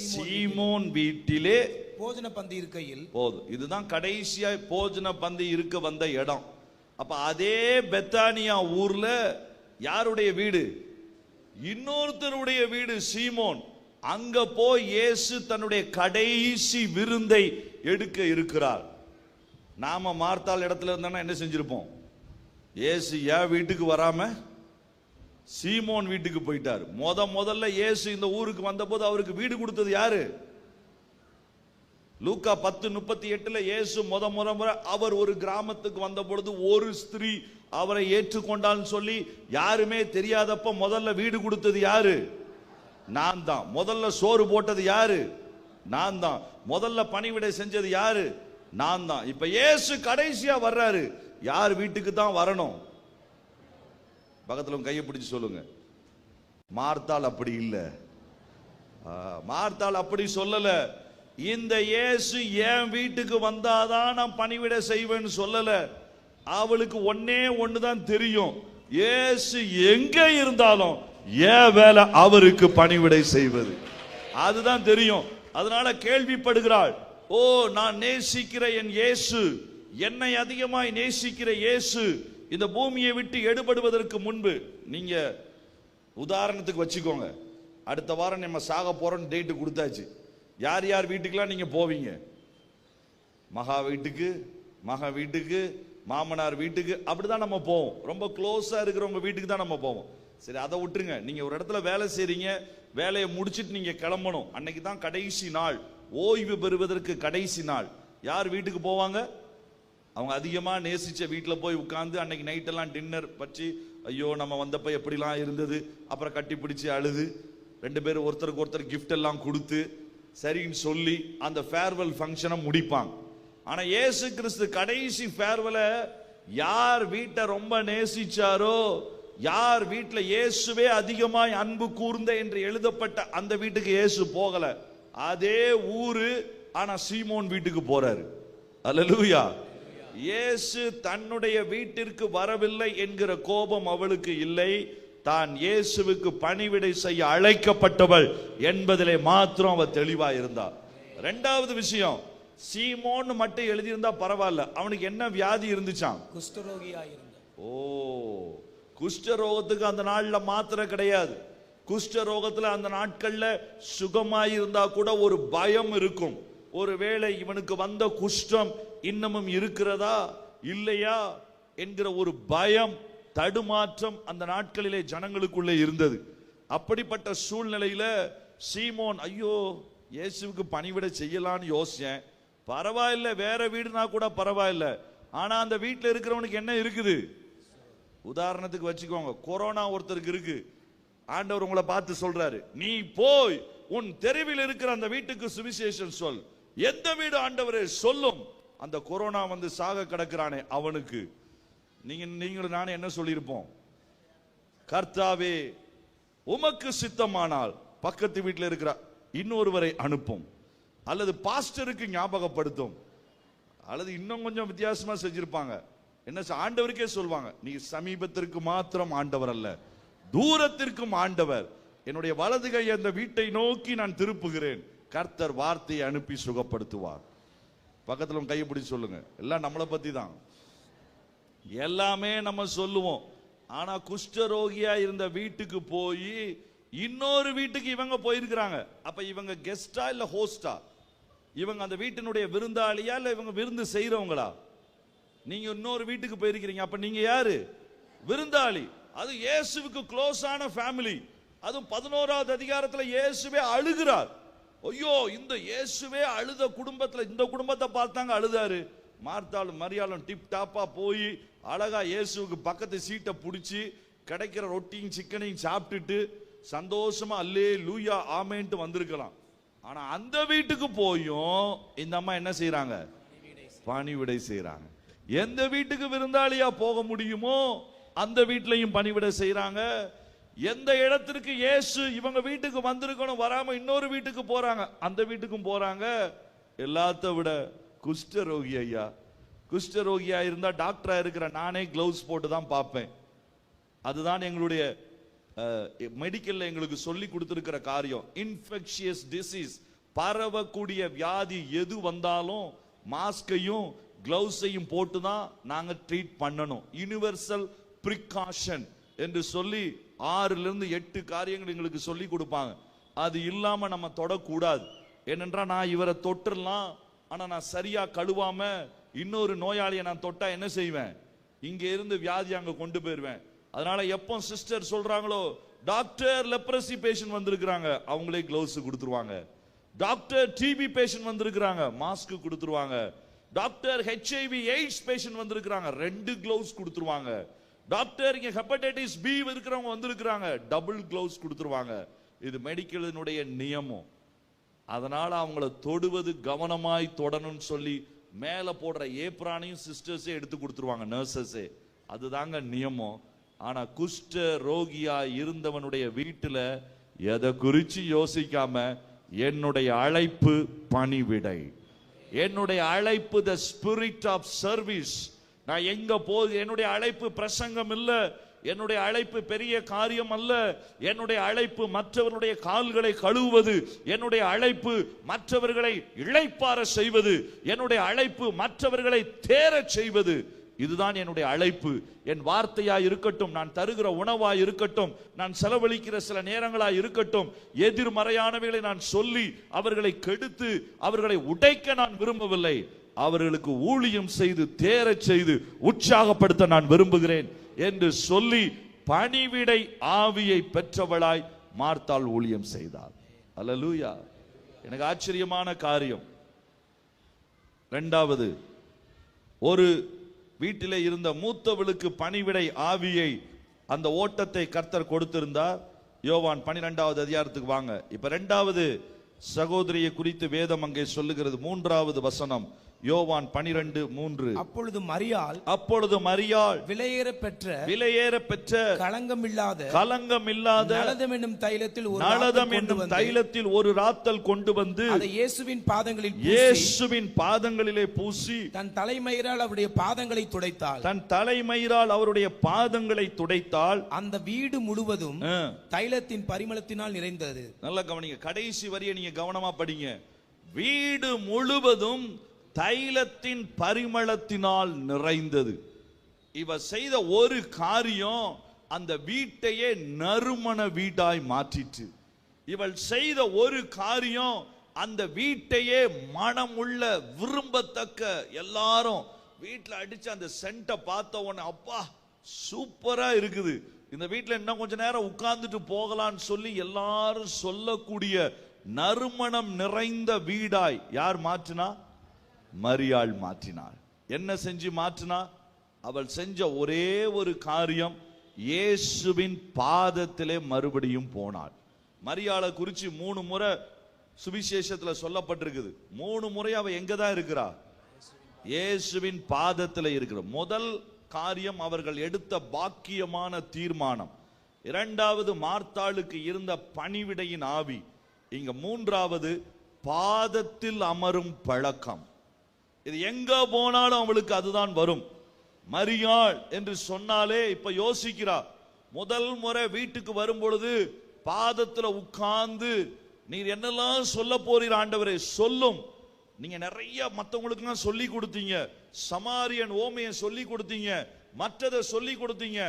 சீமோன் வீட்டிலே போஜன பந்தி இருக்கையில், போதும், இதுதான் கடைசியா போஜன பந்தி இருக்க வந்த இடம். அப்ப அதே பெத்தானியா ஊர்ல யாருடைய வீடு? இன்னொருத்தருடைய வீடு, சீமோன். அங்க போய் இயேசு தன்னுடைய கடைசி விருந்தை எடுக்க இருக்கிறார். நாம மார்த்தாள் இடத்துல இருந்தா என்ன செஞ்சிருப்போம்? இயேசு ஏன் வீட்டுக்கு வராம சீமோன் வீட்டுக்கு போயிட்டார். முதல்ல இயேசு இந்த ஊருக்கு வந்தபோது அவருக்கு வீடு கொடுத்தது யாரு? லூக்கா 10:38 இயேசு முறை அவர் ஒரு கிராமத்துக்கு வந்த பொழுது ஒரு ஸ்திரீ அவரை ஏற்றுக்கொண்டான்னு சொல்லி யாருமே தெரியாதப்ப முதல்ல வீடு கொடுத்தது யாரு? நான் தான். முதல்ல சோறு போட்டது யாரு? நான் தான். முதல்ல பணிவிடை செஞ்சது யாரு? நான் தான். இப்ப இயேசு கடைசியா வர்றாரு. யார் வீட்டுக்கு தான் வரணும்? பக்கத்துல கையை பிடிச்சு சொல்லுங்க. மார்த்தாள் அப்படி இல்லை. மார்த்தாள் அப்படி சொல்லல. இந்த இயேசு என் வீட்டுக்கு வந்தாதான் நான் பணிவிடை செய்வேன்னு சொல்லல. அவளுக்கு ஒன்னே ஒண்ணுதான் தெரியும், இயேசு எங்க இருந்தாலும் ஏன் வேலை அவருக்கு பணிவிடை செய்வது, அதுதான் தெரியும். அதனால கேள்விப்படுகிறாள், ஓ நான் நேசிக்கிற என் இயேசு, என்னை அதிகமாய் நேசிக்கிற இயேசு இந்த பூமியை விட்டு எடுபடுவதற்கு முன்பு, நீங்க உதாரணத்துக்கு வச்சுக்கோங்க, அடுத்த வாரம் நம்ம சாக போறோம்னு டேட்டு கொடுத்தாச்சு. யார் யார் வீட்டுக்கெல்லாம் நீங்க போவீங்க? மகா வீட்டுக்கு, மகா வீட்டுக்கு, மாமனார் வீட்டுக்கு, அப்படிதான் நம்ம போவோம். ரொம்ப க்ளோஸா இருக்கிறவங்க வீட்டுக்கு தான் நம்ம போவோம். சரி, அதை விட்டுருங்க. நீங்க ஒரு இடத்துல வேலை செய்றீங்க, வேலையை முடிச்சிட்டு நீங்க கிளம்பணும். அன்னைக்கு தான் கடைசி நாள், ஓய்வு பெறுவதற்கு கடைசி நாள். யார் வீட்டுக்கு போவாங்க? அவங்க அதிகமா நேசிச்ச வீட்டில் போய் உட்கார்ந்து அன்னைக்கு நைட்டெல்லாம் டின்னர் வச்சு, ஐயோ நம்ம வந்தப்ப எப்படிலாம் இருந்தது, அப்புறம் கட்டி பிடிச்சி அழுது, 2 பேரும் ஒருத்தருக்கு ஒருத்தர் கிஃப்ட் எல்லாம் கொடுத்து சரின்னு சொல்லி அந்த ஃபேர்வெல் ஃபங்க்ஷனை முடிப்பாங்க. ஆனா இயேசு கிறிஸ்து கடைசி ஃபேர்வெலை யார் வீட்டை ரொம்ப நேசிச்சாரோ, யார் வீட்டுல இயேசுவே அதிகமாய் அன்பு கூர்ந்த என்று எழுதப்பட்ட அந்த வீட்டுக்கு இயேசு போகல. அதே ஊரு, ஆனா சீமோன் வீட்டுக்கு போறாரு. அல்லேலூயா. இயேசு தன்னுடைய வீட்டிற்கு வரவில்லை என்கிற கோபம் அவளுக்கு இல்லை. தான் இயேசுவுக்கு பணிவிடை செய்ய அழைக்கப்பட்டவள் என்பதிலே மாத்திரம் அவ தெளிவா இருந்தார். 2வது விஷயம், சீமோன் மட்டும் எழுதியிருந்தா பரவாயில்ல, அவனுக்கு என்ன வியாதி இருந்துச்சாம்? குஷ்டரோகியா இருந்தான். ஓ, குஷ்டரோகத்துக்கு அந்த நாள்ல மாத்திரை கிடையாது. குஷ்டரோகத்துல அந்த நாட்கள்ல சுகமாயிருந்தா கூட ஒரு பயம் இருக்கும். ஒருவேளை இவனுக்கு வந்த குஷ்டம் இன்னமும் இருக்கிறதா இல்லையா என்கிற ஒரு பயம், தடுமாற்றம் அந்த நாட்களிலே ஜனங்களுக்குள்ளே இருந்தது. அப்படிப்பட்ட சூழ்நிலையில சீமோன், ஐயோ இயேசுவுக்கு பணிவிட செய்யலான்னு யோசிச்சேன், பரவாயில்ல வேற வீடுனா கூட பரவாயில்ல, ஆனா அந்த வீட்டில் இருக்கிறவனுக்கு என்ன இருக்குது? உதாரணத்துக்கு வச்சுக்கோங்க, கொரோனா ஒருத்தருக்கு இருக்கு. ஆண்டவர் உங்களை பார்த்து சொல்றாரு, நீ போய் உன் தெருவில் இருக்கிற அந்த வீட்டுக்கு சுவிசேஷம் சொல். எந்த வீடு ஆண்டவரே? சொல்லும். அந்த கொரோனா வந்து சாக கிடக்கிறானே அவனுக்கு. நீங்களும் நானும் என்ன சொல்லியிருப்போம்? கர்த்தாவே உமக்கு சித்தமானால் பக்கத்து வீட்டில் இருக்கிற இன்னொருவரை அனுப்பும், அல்லது பாஸ்டருக்கு ஞாபகப்படுத்தும், அல்லது இன்னும் கொஞ்சம் வித்தியாசமா செஞ்சிருப்பாங்க. என்ன ஆண்டவருக்கே சொல்வாங்க, நீ சமீபத்திற்கு மாத்திரம் ஆண்டவர் அல்ல, தூரத்திற்கும் ஆண்டவர். என்னுடைய வலது கை அந்த வீட்டை நோக்கி நான் திருப்புகிறேன், கர்த்தர் வார்த்தையை அனுப்பி சுகப்படுத்துவார். பக்கத்துல கையை பிடிச்சு சொல்லுங்க. எல்லாம் நம்மளை பத்தி தான், எல்லாமே நம்ம சொல்லுவோம். ஆனா குஷ்டரோகியா இருந்த வீட்டுக்கு போய் இன்னொரு வீட்டுக்கு இவங்க போயிருக்கிறாங்க. அப்ப இவங்க கெஸ்டா இல்ல ஹோஸ்டா? இவங்க அந்த வீட்டினுடைய விருந்தாளியா இல்ல இவங்க விருந்து செய்யறவங்களா? நீங்க இன்னொரு வீட்டுக்கு போயிருக்கிறீங்க, அப்ப நீங்க யாரு? விருந்தாளி. அது இயேசுவுக்கு க்ளோஸான ஃபேமிலி. அதுவும் 11வது அதிகாரத்துல இயேசுவே அழுகிறார். ஐயோ, இந்த இயேசுவே அழுத குடும்பத்துல இந்த குடும்பத்தை பார்த்தாங்க, அழுதாரு. மார்த்தாலும் மரியாளும் டிப் டாப்பா போய் அழகா இயேசுவுக்கு பக்கத்து சீட்டை பிடிச்சி கிடைக்கிற ரொட்டியும் சிக்கனையும் சாப்பிட்டுட்டு சந்தோஷமா அல்லே லூயா ஆமேன்ட்டு வந்திருக்கலாம். ஆனா அந்த வீட்டுக்கு போயும் இந்த அம்மா என்ன செய்யறாங்க? பணிவிடை செய்யறாங்க. எந்த வீட்டுக்கு விருந்தாளியா போக முடியுமோ அந்த வீட்லயும் பணிவிடை செய்யறாங்க. எந்த இடத்திற்கு இயேசு இவங்க வீட்டுக்கு வந்திருக்கணும், வராம இன்னொரு வீட்டுக்கு போறாங்க, அந்த வீட்டுக்கும் போறாங்க. எல்லாத்த விட குஷ்டரோகி ஐயா, குஷ்டரோகியா இருந்தா டாக்டரா இருக்கிற நானே கிளவுஸ் போட்டு தான் பார்ப்பேன். அதுதான் எங்களுடைய மெடிக்கல்ல எங்களுக்கு சொல்லி கொடுத்திருக்கிற காரியம். இன்ஃபெக்ஷியஸ் டிசீஸ், பரவக்கூடிய வியாதி எது வந்தாலும் மாஸ்கையும் கிளவுஸையும் போட்டு தான் நாங்க ட்ரீட் பண்ணணும். யுனிவர்சல் பிரிகாஷன் என்று சொல்லி 6லிருந்து 8 காரியங்கள் எங்களுக்கு சொல்லி கொடுப்பாங்க. அது இல்லாம நம்ம தொடக்கூடாது. ஏனென்றால் நான் இவரை தொட்டுறலாம், ஆனா நான் சரியா கழுவாம இன்னொரு நோயாளியை நான் தொட்டா என்ன செய்வேன்? இங்க இருந்து வியாதி அங்க கொண்டு போயிருவேன். அதனால எப்போ சிஸ்டர் சொல்றாங்களோ, டாக்டர் லெப்ரசி பேஷண்ட் வந்திருக்கிறாங்க, அவங்களே கிளவுஸ் கொடுத்துருவாங்க. டாக்டர் டிபி பேஷண்ட் வந்திருக்கிறாங்க, மாஸ்க் கொடுத்துருவாங்க. டாக்டர் ஹெச்ஐவி எய்ட்ஸ் பேஷண்ட் வந்திருக்கிறாங்க, 2 கிளவுஸ் கொடுத்துருவாங்க. டாக்டர் இங்க ஹெப்படைட்டிஸ் பி இருக்கிறவங்க வந்திருக்கிறாங்க, டபுள் கிளவுஸ் கொடுத்துருவாங்க. இது மெடிக்கலினுடைய நியமம். அதனால அவங்கள தொடுவது கவனமாய் தொடணும்னு சொல்லி மேல போடுற ஏப்ரானையும் சிஸ்டர்ஸே எடுத்து கொடுத்துருவாங்க, நர்சஸே. அதுதாங்க நியமம். ஆனா குஷ்ட ரோகியா இருந்தவனுடைய வீட்டுல எதை குறிச்சு யோசிக்காம, என்னுடைய அழைப்பு பணிவிடை, என்னுடைய அழைப்பு த ஸ்பிரிட் ஆஃப் சர்வீஸ். நான் எங்க போது, என்னுடைய அழைப்பு பிரசங்கம் இல்ல, என்னுடைய அழைப்பு பெரிய காரியம் அல்ல, என்னுடைய அழைப்பு மற்றவர்களுடைய கால்களை கழுவுவது, என்னுடைய அழைப்பு மற்றவர்களை இளைப்பாற செய்வது, என்னுடைய அழைப்பு மற்றவர்களை தேரச் செய்வது. இதுதான் என்னுடைய அழைப்பு. என் வார்த்தையாய் இருக்கட்டும், நான் தருகிற உணவாய் இருக்கட்டும், நான் செலவழிக்கிற சில நேரங்களாய் இருக்கட்டும், எதிர்மறையானவைகளை நான் சொல்லி அவர்களை கெடுத்து அவர்களை உடைக்க நான் விரும்பவில்லை. அவர்களுக்கு ஊழியம் செய்து தேரச் செய்து உற்சாகப்படுத்த நான் விரும்புகிறேன் என்று சொல்லி பணிவிடை ஆவியை பெற்றவளாய் மார்த்தாள் ஊழியம் செய்தார். அல்லேலூயா. எனக்கு ஆச்சரியமான காரியம். 2வது, ஒரு வீட்டிலே இருந்த மூத்தவளுக்கு பணிவிடை ஆவியை, அந்த ஓட்டத்தை கர்த்தர் கொடுத்திருந்தார். யோவான் 12வது அதிகாரத்துக்கு வாங்க. இப்ப 2வது சகோதரியை குறித்து வேதம் அங்கே சொல்லுகிறது. 3வது வசனம், யோவான் 12:3. அப்பொழுது மரியாள் விலையேற பெற்ற களங்கம் இல்லாத நலதம் என்னும் தைலத்தில் ஒரு ராத்தல் கொண்டு வந்து அதை இயேசுவின் பாதங்களிலே பூசி தன் தலைமயிரால் அவருடைய பாதங்களை துடைத்தாள். அந்த வீடு முழுவதும் தைலத்தின் பரிமளத்தினால் நிறைந்தது. நல்லா கவனிங்க, கடைசி வரியை நீங்க கவனமா படிங்க. வீடு முழுவதும் தைலத்தின் பரிமளத்தினால் நிறைந்தது. இவ செய்த ஒரு காரியம் அந்த வீட்டையே நறுமண வீடாய் மாற்றிற்று. இவள் செய்த ஒரு காரியம் அந்த வீட்டையே மனமுள்ள விரும்பத்தக்க, எல்லாரும் வீட்டில் அடிச்சு அந்த சென்ட்டை பார்த்த உடனே அப்பா சூப்பரா இருக்குது, இந்த வீட்டில் இன்னும் கொஞ்ச நேரம் உட்கார்ந்துட்டு போகலான்னு சொல்லி எல்லாரும் சொல்லக்கூடிய நறுமணம் நிறைந்த வீடாய் யார் மாற்றினா? மரியாள் மாற்றினாள். என்ன செஞ்சு மாற்றினா? அவள் செஞ்ச ஒரே ஒரு காரியம், இயேசுவின் பாதத்திலே மறுபடியும் போனாள். மரியாளை குறித்து 3 முறை சுவிசேஷத்துல சொல்லப்பட்டிருக்குது. 3 முறை அவ எங்க தான் இருக்கிறா? இயேசுவின் பாதத்தில் இருக்கிற. முதல் காரியம் அவர்கள் எடுத்த பாக்கியமான தீர்மானம் இரண்டாவது மார்த்தாளுக்கு இருந்த பணிவிடையின் ஆவி. இங்க மூன்றாவது பாதத்தில் அமரும் பழக்கம். இது எங்க போனாலும் அவளுக்கு அதுதான் வரும். மரியாள் என்று சொன்னாலே இப்ப யோசிக்கிறா. முதல் முறை வீட்டுக்கு வரும் பொழுது பாதத்துல உட்கார்ந்து, நீர் என்னெல்லாம் சொல்ல போறீர் ஆண்டவரே சொல்லும். நீங்க நிறைய மற்றவங்களுக்கு சொல்லி கொடுத்தீங்க, சமாரியன் ஓமையை சொல்லி கொடுத்தீங்க, மற்றதை சொல்லி கொடுத்தீங்க.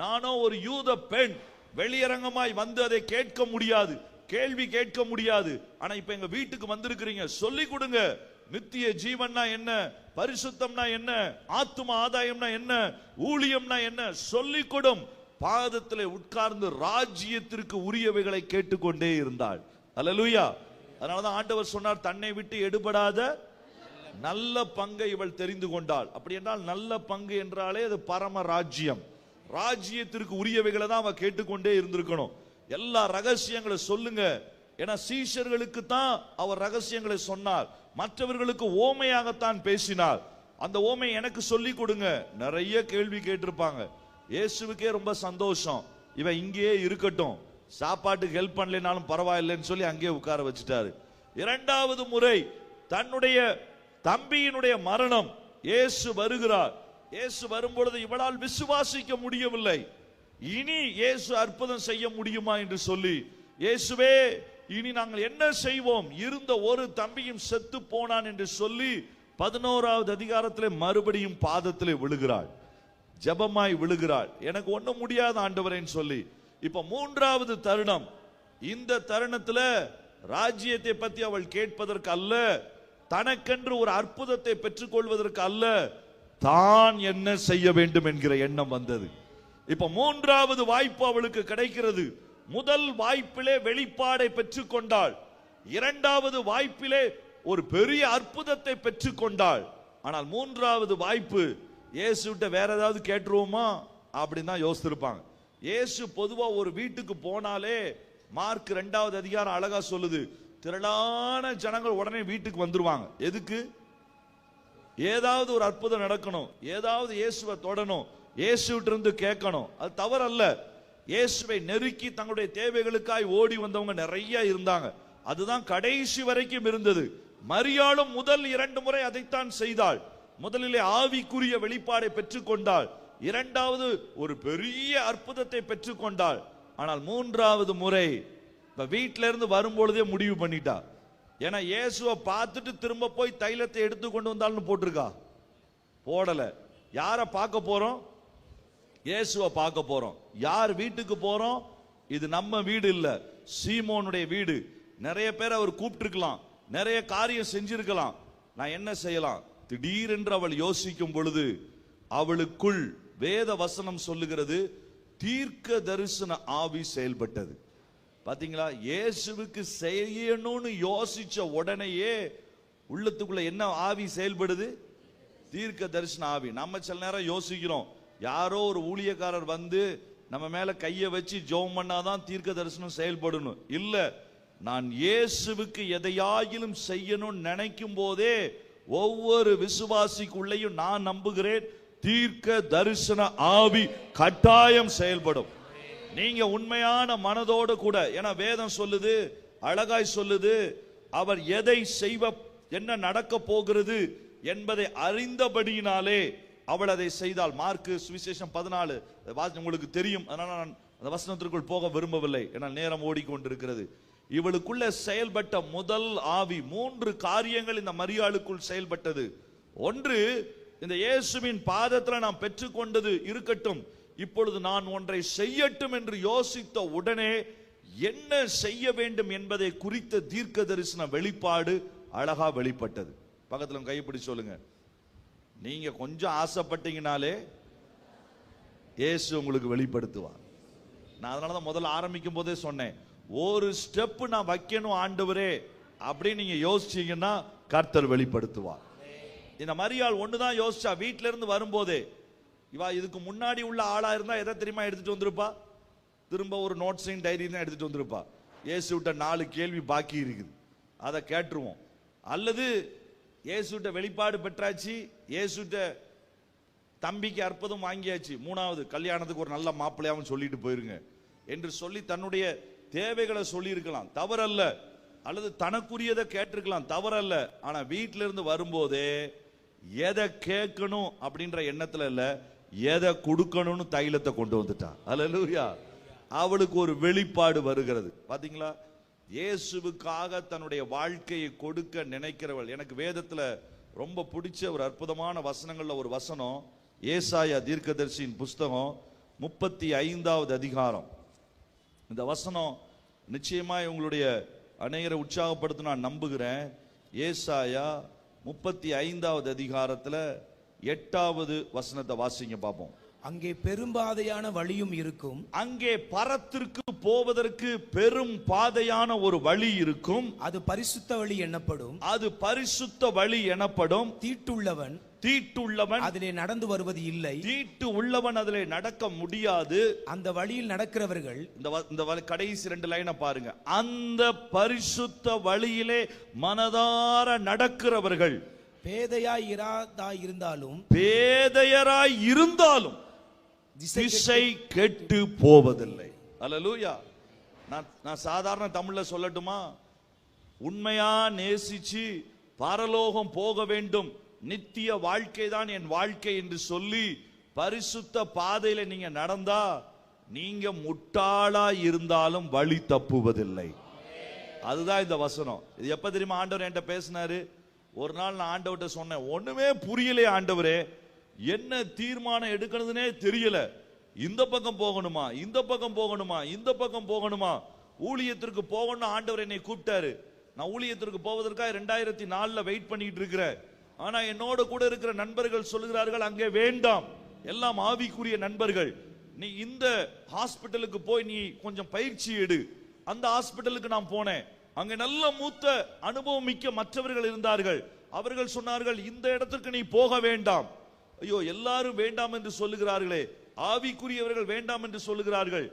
நானும் ஒரு யூத பெண், வெளியரங்கமாய் வந்து அதை கேட்க முடியாது, கேள்வி கேட்க முடியாது. ஆனா இப்ப எங்க வீட்டுக்கு வந்திருக்கிறீங்க, சொல்லி கொடுங்க. நித்திய ஜீவன்னா என்ன, பரிசுத்தம்னா என்ன, ஆத்தும ஆதாயம்னா என்ன, ஊழியம்னா என்ன, சொல்லிக் கொடும். பாதத்திலே உட்கார்ந்து ராஜ்யத்திற்கு உரியவைகளை கேட்டுக்கொண்டே இருந்தாள். அல்லேலூயா. அதனாலதான் ஆண்டவர் சொன்னார், தன்னை விட்டு எடுபடாத நல்ல பங்கை இவள் தெரிந்து கொண்டாள். அப்படி என்றால் நல்ல பங்கு என்றாலே அது பரம ராஜ்யம். ராஜ்யத்திற்கு உரியவைகளை தான் அவ கேட்டுக்கொண்டே இருந்திருக்கணும். எல்லா ரகசியங்களை சொல்லுங்க. ஏன்னா சீஷர்களுக்கு தான் அவர் ரகசியங்களை சொன்னார், மற்றவர்களுக்கு ஓமையாகத்தான் பேசினார். அந்த ஓமை எனக்கு சொல்லி கொடுங்க. நிறைய கேள்வி கேட்டிருப்பாங்க. இயேசுவுக்கே ரொம்ப சந்தோஷம், இவன் இங்கேயே இருக்கட்டும், சாப்பாட்டுக்கு ஹெல்ப் பண்ணலைனாலும் பரவாயில்லைன்னு சொல்லி அங்கேயே உட்கார வச்சுட்டாரு. இரண்டாவது முறை தன்னுடைய தம்பியினுடைய மரணம், இயேசு வருகிறார். இயேசு வரும்பொழுது இவளால் விசுவாசிக்க முடியவில்லை. இனி இயேசு அற்புதம் செய்ய முடியுமா என்று சொல்லி, இயேசுவே இனி நாங்கள் என்ன செய்வோம், இருந்த ஒரு தம்பியும் செத்து போனான் என்று சொல்லி 11வது அதிகாரத்திலே மறுபடியும் பாதத்திலே விழுகிறாள், ஜெபமாய் விழுகிறாள். எனக்கு ஒண்ணும் முடியாத ஆண்டவரேன்னு சொல்லி. இப்ப மூன்றாவது தருணம். இந்த தருணத்துல ராஜ்யத்தை பத்தி அவள் கேட்பதற்கு அல்ல, தனக்கென்று ஒரு அற்புதத்தை பெற்றுக் கொள்வதற்கு அல்ல, தான் என்ன செய்ய வேண்டும் என்கிற எண்ணம் வந்தது. இப்ப மூன்றாவது வாய்ப்பு அவளுக்கு கிடைக்கிறது. முதல் வாய்ப்பிலே வெளிப்பாடை பெற்றுக் கொண்டாள், இரண்டாவது வாய்ப்பிலே ஒரு பெரிய அற்புதத்தை பெற்றுக் கொண்டாள். ஆனால் மூன்றாவது வாய்ப்பு, இயேசுட்ட வேற ஏதாவது கேட்டுருவோமா அப்படின்னு தான் யோசித்திருப்பாங்க. இயேசு பொதுவா ஒரு வீட்டுக்கு போனாலே, மார்க் 2வது அதிகாரம் அழகா சொல்லுது, திரளான ஜனங்கள் உடனே வீட்டுக்கு வந்துருவாங்க. எதுக்கு? ஏதாவது ஒரு அற்புதம் நடக்கணும், ஏதாவது இயேசுவை தொடணும், இயேசுவிட்ட இருந்து கேட்கணும். அது தவறல்ல. இயேசுவை நெருக்கி தங்களுடைய தேவைகளுக்காய் ஓடி வந்தவங்க நிறைய இருந்தாங்க. அதுதான் கடைசி வரைக்கும் இருந்தது. மரியாளும் முதல் 2 முறை அதைத்தான் செய்தாள். முதலிலே ஆவிக்குரிய வெளிப்பாடை பெற்றுக் கொண்டாள், இரண்டாவது ஒரு பெரிய அற்புதத்தை பெற்றுக் கொண்டாள். ஆனால் மூன்றாவது முறை இப்ப வீட்டில இருந்து வரும்பொழுதே முடிவு பண்ணிட்டா. ஏன்னா இயேசுவை பார்த்துட்டு திரும்ப போய் தைலத்தை எடுத்து கொண்டு வந்தாலும் போட்டிருக்கா, போடல. யார பார்க்க போறோம்? இயேசுவை பார்க்க போறோம். யார் வீட்டுக்கு போறோம்? இது நம்ம வீடு இல்ல, சீமோனுடைய வீடு. நிறைய பேர் அவர் கூப்பிட்டிருக்கலாம், நிறைய காரியம் செஞ்சிருக்கலாம். நான் என்ன செய்யலாம்? திடீரென்று அவள் யோசிக்கும் பொழுது அவளுக்குள் வேத வசனம் சொல்லுகிறது, தீர்க்க தரிசன ஆவி செயல்பட்டது. பாத்தீங்களா? இயேசுவுக்கு செய்யணும்னு யோசிச்ச உடனேயே உள்ளத்துக்குள்ள என்ன ஆவி செயல்படுது? தீர்க்க தரிசன ஆவி. நம்ம சில நேரம் யோசிக்கிறோம், யாரோ ஒரு ஊழியக்காரர் வந்து நம்ம மேல கைய வச்சு ஜெபம் பண்ணாதான் தீர்க்க தரிசனம் செயல்படணும். இல்ல, நான் இயேசுவுக்கு எதையாயிலும் செய்யணும் நினைக்கும் போதே ஒவ்வொரு விசுவாசிக்குள்ளேயும் நான் நம்புகிறேன், தீர்க்க தரிசன ஆவி கட்டாயம் செயல்படும். நீங்க உண்மையான மனதோடு கூட, ஏன்னா வேதம் சொல்லுது, அழகாய் சொல்லுது, அவர் எதை செய்வ, என்ன நடக்க போகிறது என்பதை அறிந்தபடியினாலே அவள் அதை செய்தாள். மார்க்கு சுவிசேஷம் 14 உங்களுக்கு தெரியும், அதனால நான் அந்த வசனத்திற்குள் போக விரும்பவில்லை, ஏன்னா நேரம் ஓடிக்கொண்டிருக்கிறது. இவளுக்குள்ள செயல்பட்ட முதல் ஆவி, 3 காரியங்கள் இந்த மரியாளுக்குள் செயல்பட்டது. ஒன்று, இந்த இயேசுவின் பாதத்தில் நாம் பெற்றுக்கொண்டது இருக்கட்டும், இப்பொழுது நான் ஒன்றை செய்யட்டும் என்று யோசித்த உடனே என்ன செய்ய வேண்டும் என்பதை குறித்த தீர்க்க தரிசன வெளிப்பாடு அழகா வெளிப்பட்டது. பக்கத்துல கைப்பிடி சொல்லுங்க, நீங்க கொஞ்சம் ஆசைப்பட்டீங்கனாலே இயேசு உங்களுக்கு வெளிப்படுத்துவார். நான் அதனாலதான் முதல்ல ஆரம்பிக்கும் போதே சொன்னேன், ஒரு ஸ்டெப் நான் வைக்கணும் ஆண்டவரே அப்படின்னு நீங்க யோசிச்சீங்கன்னா கர்த்தர் வெளிப்படுத்துவார். இந்த மரியாள் ஒண்ணுதான் யோசிச்சா. வீட்டில இருந்து வரும்போதே இவா இதுக்கு முன்னாடி உள்ள ஆளா இருந்தா எதை தெரியுமா எடுத்துட்டு வந்திருப்பா? திரும்ப ஒரு நோட்ஸையும் டைரி தான் எடுத்துட்டு வந்திருப்பா. இயேசுட்ட 4 கேள்வி பாக்கி இருக்குது, அதை கேட்டுருவோம். அல்லது இயேசுட்ட வெளிப்பாடு பெற்றாச்சு, இயேசுட்ட தம்பிக்கு அற்புதம் வாங்கியாச்சு, 3வது கல்யாணத்துக்கு ஒரு நல்ல மாப்பிள்ளையாவும் சொல்லிட்டு போயிருங்க. என்று சொல்லி தன்னுடைய தேவைகளை சொல்லி இருக்கலாம், தவறல்ல. அல்லது தனக்குரியதை கேட்டிருக்கலாம், தவறல்ல. ஆனா வீட்டில இருந்து வரும்போதே எதை கேட்கணும் அப்படின்ற எண்ணத்துல இல்ல, எதை கொடுக்கணும்னு தைலத்தை கொண்டு வந்துட்டா. அல்லேலூயா. அவளுக்கு ஒரு வெளிப்பாடு வருகிறது. பாத்தீங்களா, இயேசுவுக்காக தன்னுடைய வாழ்க்கையை கொடுக்க நினைக்கிறவள். எனக்கு வேதத்துல ரொம்ப பிடிச்ச ஒரு அற்புதமான வசனங்கள்ல ஒரு வசனம், ஏசாயா தீர்க்கதரிசியின் புஸ்தகம் 35வது அதிகாரம். இந்த வசனம் நிச்சயமாய் உங்களுடைய அநேகரை உற்சாகப்படுத்த நான் நம்புகிறேன். ஏசாயா 35வது அதிகாரத்துல 8வது வசனத்தை வாசிங்க பார்ப்போம். அங்கே பெரும்பாதையான வழியும் இருக்கும். அங்கே பரத்திற்கு போவதற்கு பெரும் பாதையான ஒரு வழி இருக்கும். அது பரிசுத்த வழி எனப்படும். அது பரிசுத்த வழி எனப்படும். தீட்டுள்ளவன் அதிலே நடந்து வருவது இல்லை. தீட்டு உள்ளவன் அதிலே நடக்க முடியாது. அந்த வழியில் நடக்கிறவர்கள், இந்த கடைசி 2 லைனை பாருங்க. அந்த பரிசுத்த வழியிலே மனதார நடக்கிறவர்கள் பேதையராய் இருந்தாலும் திசை கெட்டு போவதில்லை. அல்லேலூயா. நான் சாதாரண தமிழ்ல சொல்லட்டுமா, உண்மையா நேசிச்சு பரலோகம் போக வேண்டும், நித்திய வாழ்க்கை தான் என் வாழ்க்கை என்று சொல்லி பரிசுத்த பாதையில நீங்க நடந்தா நீங்க முட்டாளா இருந்தாலும் வழி தப்புவதில்லை. அதுதான் இந்த வசனம். இது எப்ப தெரியுமா ஆண்டவர் என்கிட்ட பேசினாரு? ஒரு நாள் நான் ஆண்டவர்கிட்ட சொன்னேன், ஒண்ணுமே புரியலையே ஆண்டவரே, என்ன தீர்மானம் எடுக்கணும்னே தெரியல. இந்த பக்கம் போகணுமா, இந்த பக்கம் போகணுமா, இந்த பக்கம் போகணுமா, ஊழியத்திற்கு போகணும் ஆண்டவர் என்னை கூப்பிட்டாரு. நான் ஊழியத்திற்கு போவதற்காக 2004 வெயிட் பண்ணிட்டு இருக்கிறேன். ஆனா என்னோட கூட இருக்கிற நண்பர்கள் சொல்லுகிறார்கள், அங்கே வேண்டாம், எல்லாம் ஆவிக்குரிய நண்பர்கள், நீ இந்த ஹாஸ்பிட்டலுக்கு போய் நீ கொஞ்சம் பயிற்சி எடு. அந்த ஹாஸ்பிட்டலுக்கு நான் போனேன். அங்க நல்ல மூத்த அனுபவம் மிக்க மற்றவர்கள் இருந்தார்கள். அவர்கள் சொன்னார்கள், இந்த இடத்துக்கு நீ போக வேண்டாம். ஐயோ, எல்லாரும் வேண்டாம் என்று சொல்லுகிறார்களே, ஆவிக்குரியவர்கள் வேண்டாம் என்று சொல்லுகிறார்கள்,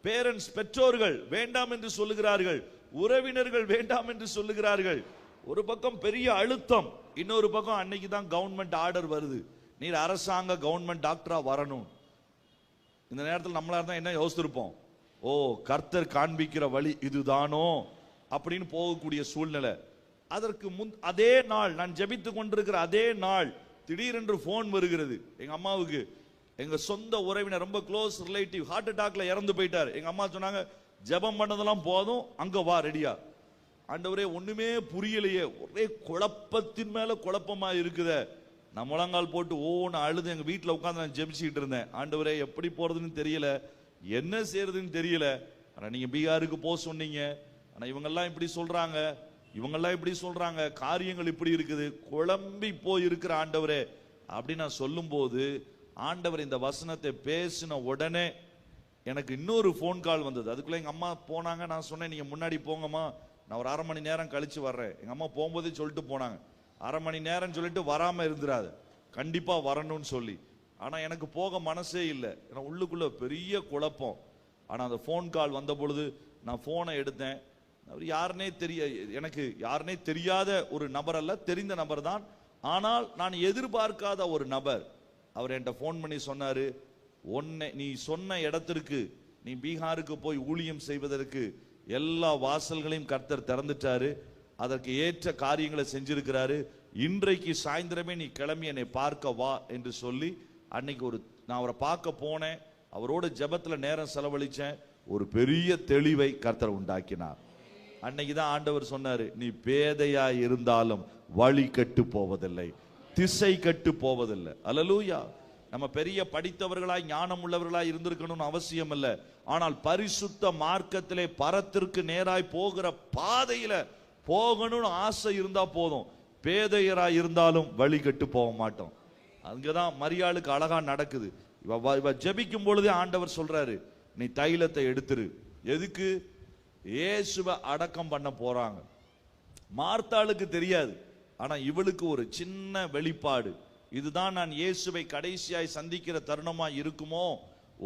பேரண்ட்ஸ் பெற்றோர்கள் வேண்டாம் என்று சொல்லுகிறார்கள், உறவினர்கள் வேண்டாம் என்று சொல்லுகிறார்கள். ஒரு பக்கம் பெரிய அழுத்தம், இன்னொரு பக்கம் அன்னைக்கு தான் கவர்மெண்ட் ஆர்டர் வருது, நீர் அரசாங்க கவர்மெண்ட் டாக்டரா வரணும். இந்த நேரத்தில் நம்மளா இருந்தா என்ன யோசிச்சிருப்போம்? ஓ, கர்த்தர் காண்பிக்கிற வழி இதுதானோ அப்படின்னு போகக்கூடிய சூழ்நிலை. அதற்கு அதே நாள் நான் ஜெபித்து கொண்டிருக்கிற அதே நாள் திடீரென்று போன் வருகிறது. எங்க அம்மாவுக்கு எங்க சொந்த உறவினர், ரொம்ப க்ளோஸ் ரிலேட்டிவ், ஹார்ட் அட்டாக்ல இறந்து போயிட்டார். எங்க அம்மா சொன்னாங்க, ஜெபம் பண்ணதெல்லாம் போதும், அங்க வா ரெடியா. ஆண்டவரே, ஒண்ணுமே புரியலையே, ஒரே குழப்பத்தின் மேல குழப்பமா இருக்குதே. நான் முழங்கால் போட்டு ஓன்னு அழுது எங்க வீட்டுல உட்கார்ந்து நான் ஜெபிச்சுக்கிட்டு இருந்தேன். ஆண்டவரே, எப்படி போறதுன்னு தெரியல, என்ன செய்யறதுன்னு தெரியல. ஆனா நீங்க பீகாருக்கு போக சொன்னீங்க, ஆனா இவங்கெல்லாம் இப்படி சொல்றாங்க, இவங்கெல்லாம் இப்படி சொல்றாங்க, காரியங்கள் இப்படி இருக்குது, குழம்பி போய் இருக்கிற ஆண்டவரே அப்படின்னு நான் சொல்லும் போது, ஆண்டவர் இந்த வசனத்தை பேசின உடனே எனக்கு இன்னொரு போன் கால் வந்தது. அதுக்குள்ள எங்க அம்மா போனாங்க. நான் சொன்னேன், நீங்க முன்னாடி போங்கம்மா, நான் ஒரு 1/2 மணி நேரம் கழிச்சு வர்றேன். எங்க அம்மா போகும்போதே சொல்லிட்டு போனாங்க, 1/2 மணி நேரம் சொல்லிட்டு வராம இருந்துராது, கண்டிப்பா வரணும்னு சொல்லி. ஆனா எனக்கு போக மனசே இல்லை, ஏன்னா உள்ளுக்குள்ள பெரிய குழப்பம். ஆனா அந்த போன் கால் வந்த பொழுது நான் போனை எடுத்தேன். அவர் எனக்கு யாருனே தெரியாத ஒரு நபர் அல்ல, தெரிந்த நபர் தான். ஆனால் நான் எதிர்பார்க்காத ஒரு நபர். அவர் என்கிட்ட போன் பண்ணி சொன்னாரு, நீ சொன்ன இடத்திற்கு, நீ பீகாருக்கு போய் ஊழியம் செய்வதற்கு எல்லா வாசல்களையும் கர்த்தர் திறந்துட்டாரு, அதற்கு ஏற்ற காரியங்களை செஞ்சிருக்கிறாரு, இன்றைக்கு சாயந்தரமே நீ கிளம்பி என்னை பார்க்க வா என்று சொல்லி அன்னைக்கு நான் அவரை பார்க்க போனேன். அவரோட ஜெபத்துல நேரம் செலவழிச்சேன். ஒரு பெரிய தெளிவை கர்த்தர் உண்டாக்கினார். அன்னைக்கு தான் ஆண்டவர் சொன்னாரு, நீ பேதையா இருந்தாலும் வழி கெட்டு போவதில்லை, திசை கெட்டு போவதில்லை. அல்லேலூயா. நம்ம பெரிய படித்தவர்களாய் ஞானம் உள்ளவர்களாய் இருந்திருக்கணும்னு அவசியம் இல்லை. ஆனால் பரிசுத்த மார்க்கத்திலே பரத்திற்கு நேராய் போகிற பாதையில போகணும்னு ஆசை இருந்தா போதும். பேதையராய் இருந்தாலும் வழி கெட்டு போக மாட்டோம். அங்கதான் மரியாளுக்கு அழகா நடக்குது. இவ ஜெபிக்கும் பொழுதே ஆண்டவர் சொல்றாரு, நீ தைலத்தை எடுத்துரு. எதுக்கு? இயேசுவை அடக்கம் பண்ண போறாங்க. மார்த்தாளுக்கு தெரியாது, ஆனா இவளுக்கு ஒரு சின்ன வெளிப்பாடு, இதுதான் நான் இயேசுவை கடைசியாய் சந்திக்கிற தருணமா இருக்குமோ,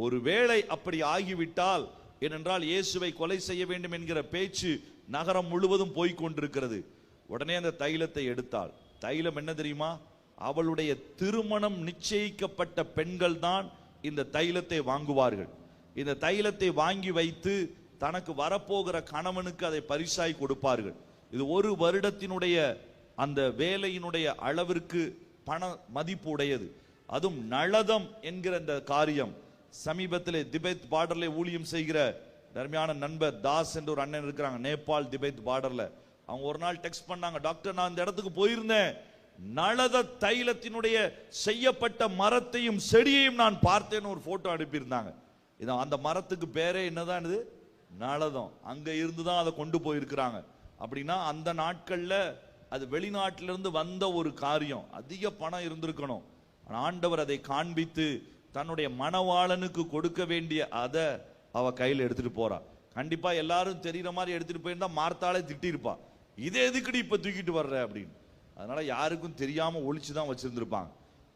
ஒருவேளை அப்படி ஆகிவிட்டால், ஏனென்றால் இயேசுவை கொலை செய்ய வேண்டும் என்கிற பேச்சு நகரம் முழுவதும் போய்கொண்டிருக்கிறது. உடனே அந்த தைலத்தை எடுத்தாள். தைலம் என்ன தெரியுமா? அவளுடைய திருமணம் நிச்சயிக்கப்பட்ட பெண்கள் தான் இந்த தைலத்தை வாங்குவார்கள். இந்த தைலத்தை வாங்கி வைத்து தனக்கு வரப்போகிற கணவனுக்கு அதை பரிசாய் கொடுப்பார்கள். இது ஒரு வருடத்தினுடைய அந்த வேலையினுடைய அளவிற்கு பண மதிப்பு உடையது. அதுவும் நளதம் என்கிற இந்த காரியம் சமீபத்திலே திபெத் பார்டர்ல ஊழியம் செய்கிற தர்மியான நண்பர் தாஸ் என்ற ஒரு அண்ணன் இருக்கிறாங்க, நேபாள் திபெத் பார்டர்ல. அவங்க ஒரு நாள் டெக்ஸ்ட் பண்ணாங்க, டாக்டர் நான் இந்த இடத்துக்கு போயிருந்தேன், நளத தைலத்தினுடைய செய்யப்பட்ட மரத்தையும் செடியையும் நான் பார்த்தேன்னு ஒரு போட்டோ அனுப்பியிருந்தாங்க. இதான் அந்த மரத்துக்கு பேரே என்னதான் இது, நளதம். அங்க இருந்துதான் அதை கொண்டு போயிருக்கிறாங்க. அப்படின்னா அந்த நாட்கள்ல அது வெளிநாட்டிலிருந்து வந்த ஒரு காரியம், அதிக பணம் இருந்திருக்கணும். ஆண்டவர் அதை காண்பித்து தன்னுடைய மணவாளனுக்கு கொடுக்க வேண்டிய அதை அவ கையில் எடுத்துட்டு போறா. கண்டிப்பா எல்லாரும் தெரியுற மாதிரி எடுத்துட்டு போயிருந்தா மார்த்தாலே திட்டிருப்பா, இதே எதுக்குடி இப்ப தூக்கிட்டு வர்ற அப்படின்னு. அதனால யாருக்கும் தெரியாம ஒளிச்சுதான் வச்சிருந்திருப்பாங்க.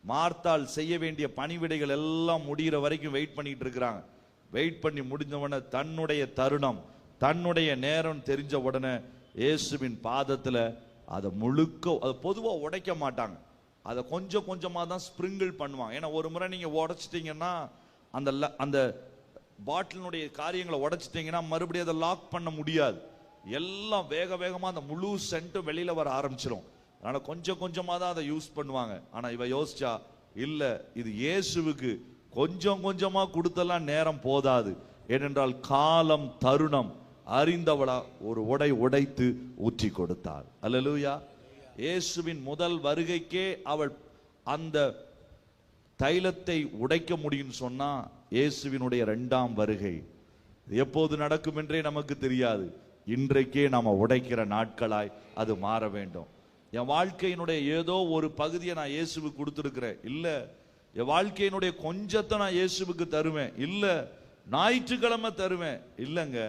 மார்த்தாள் செய்ய வேண்டிய பணிவிடைகள் எல்லாம் முடிகிற வரைக்கும் வெயிட் பண்ணிட்டு இருக்கிறாங்க. வெயிட் பண்ணி முடிஞ்ச உடனே தன்னுடைய தருணம், தன்னுடைய நேரம் தெரிஞ்ச உடனே இயேசுவின் பாதத்துல அதை முழுக்க, அதை பொதுவா உடைக்க மாட்டாங்க, அதை கொஞ்சம் கொஞ்சமா தான் ஸ்பிரிங்கிள் பண்ணுவாங்க. ஏன்னா ஒரு முறை நீங்க உடைச்சிட்டீங்கன்னா அந்த அந்த பாட்டிலுடைய காரியங்களை உடைச்சிட்டீங்கன்னா மறுபடியும் அதை லாக் பண்ண முடியாது. எல்லாம் வேக வேகமா அந்த முழு சென்ட்டும் வெளியில வர ஆரம்பிச்சிடும். அதனால கொஞ்சம் கொஞ்சமா தான் அதை யூஸ் பண்ணுவாங்க. ஆனா இவ யோசிச்சா, இல்ல இது இயேசுவுக்கு கொஞ்சம் கொஞ்சமா கொடுத்தெல்லாம் நேரம் போதாது. ஏனென்றால் காலம் தருணம் அறிந்தவளா ஒரு உடைத்து ஊற்றி கொடுத்தாள். அல்லேலூயா. இயேசுவின் முதல் வருகைக்கே அவள் அந்த தைலத்தை உடைக்க முடியும் சொன்னா, இயேசுவினுடைய இரண்டாம் வருகை எப்போது நடக்கும் என்றே நமக்கு தெரியாது. இன்றைக்கே நாம உடைக்கிற நாட்களாய் அது மாற வேண்டும். என் வாழ்க்கையினுடைய ஏதோ ஒரு பகுதியை நான் இயேசுவுக்கு கொடுத்துருக்கிறேன், இல்ல என் வாழ்க்கையினுடைய கொஞ்சத்தை நான் இயேசுவுக்கு தருவேன், இல்ல ஞாயிற்றுக்கிழமை தருவேன், இல்லங்க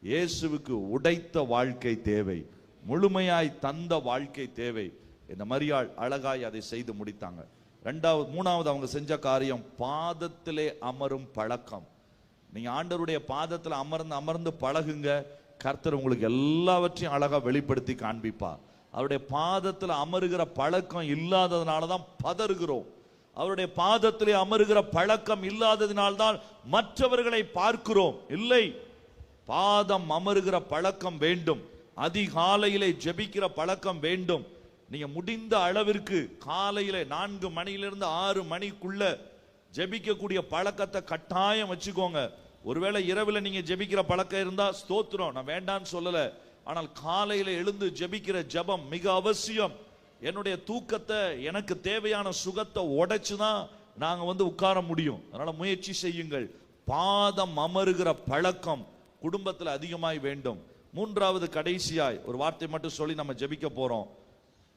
இயேசுவுக்கு உடைத்த வாழ்க்கை தேவை, முழுமையாய் தந்த வாழ்க்கை தேவை. இந்த மரியாள் அழகாய் அதை செய்து முடித்தாங்க. மூணாவது அவங்க செஞ்ச காரியம் பாதத்திலே அமரும் பழக்கம். நீங்க ஆண்டவருடைய பாதத்தில் அமர்ந்து பழகுங்க, கர்த்தர் உங்களுக்கு எல்லாவற்றையும் அழகா வெளிப்படுத்தி காண்பிப்பா. அவருடைய பாதத்தில் அமருகிற பழக்கம் இல்லாததுனாலதான் பதறுகிறோம். அவருடைய பாதத்திலே அமருகிற பழக்கம் இல்லாததினால்தான் மற்றவர்களை பார்க்கிறோம். இல்லை, பாதம் அமருகிற பழக்கம் வேண்டும். அதிகாலையிலே ஜெபிக்கிற பழக்கம் வேண்டும். நீங்க முடிந்த அளவிற்கு காலையில 4 மணியிலிருந்து 6 மணிக்குள்ள ஜெபிக்கக்கூடிய பழக்கத்தை கட்டாயம் வச்சுக்கோங்க. ஒருவேளை இரவுல நீங்க ஜெபிக்கிற பழக்கம் இருந்தா ஸ்தோத்திரம், நான் வேண்டான்னு சொல்லல. ஆனால் காலையில எழுந்து ஜெபிக்கிற ஜெபம் மிக அவசியம். என்னுடைய தூக்கத்தை, எனக்கு தேவையான சுகத்தை உடைச்சுதான் நாங்க உட்கார முடியும். அதனால முயற்சி செய்யுங்கள். பாதம் அமருகிற பழக்கம் குடும்பத்தில் அதிகமாய் வேண்டும். மூன்றாவது கடைசியாய் ஒரு வார்த்தை மட்டும் சொல்லி நம்ம ஜெபிக்க போறோம்.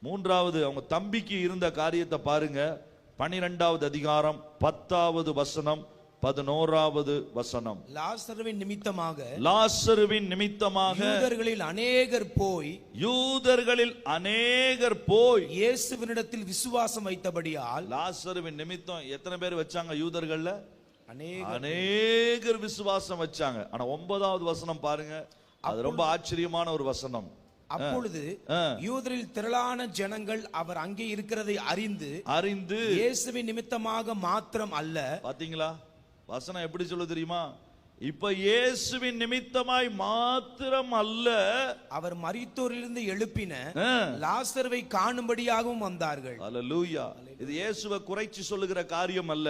மூன்றாவது அவங்க தம்பிக்கு இருந்த காரியத்தை பாருங்க. 12வது அதிகாரம் 10வது வசனம் 11வது வசனம். லாசருவின் நிமித்தமாக யூதர்களில் அநேகர் போய் இயேசுவினிடத்தில் விசுவாசம் வைத்தபடியால். லாசருவின் நிமித்தம் எத்தனை பேர் வச்சாங்க? யூதர்கள்ல அநேகர் விசுவாசம் வச்சாங்க. ஆனா 9வது வசனம் பாருங்க, அது ரொம்ப ஆச்சரியமான ஒரு வசனம். அப்பொழுது யூதரில் திரளான ஜனங்கள் அவர் அங்கே இருக்கிறதை அறிந்து இயேசுவின் நிமித்தமாக மாத்திரம் அல்ல. பாத்தீங்களா வசனம் எப்படி சொல்ல தெரியுமா? இப்ப இயேசுவின் நிமித்தமாய் மாத்திரம் அல்ல, அவர் மரித்தோரிலிருந்து எழுப்பின லாசருவை காணும்படியாகவும் வந்தார்கள். அல்லேலூயா. இது இயேசுவை குறைச்சு சொல்லுகிற காரியம் அல்ல.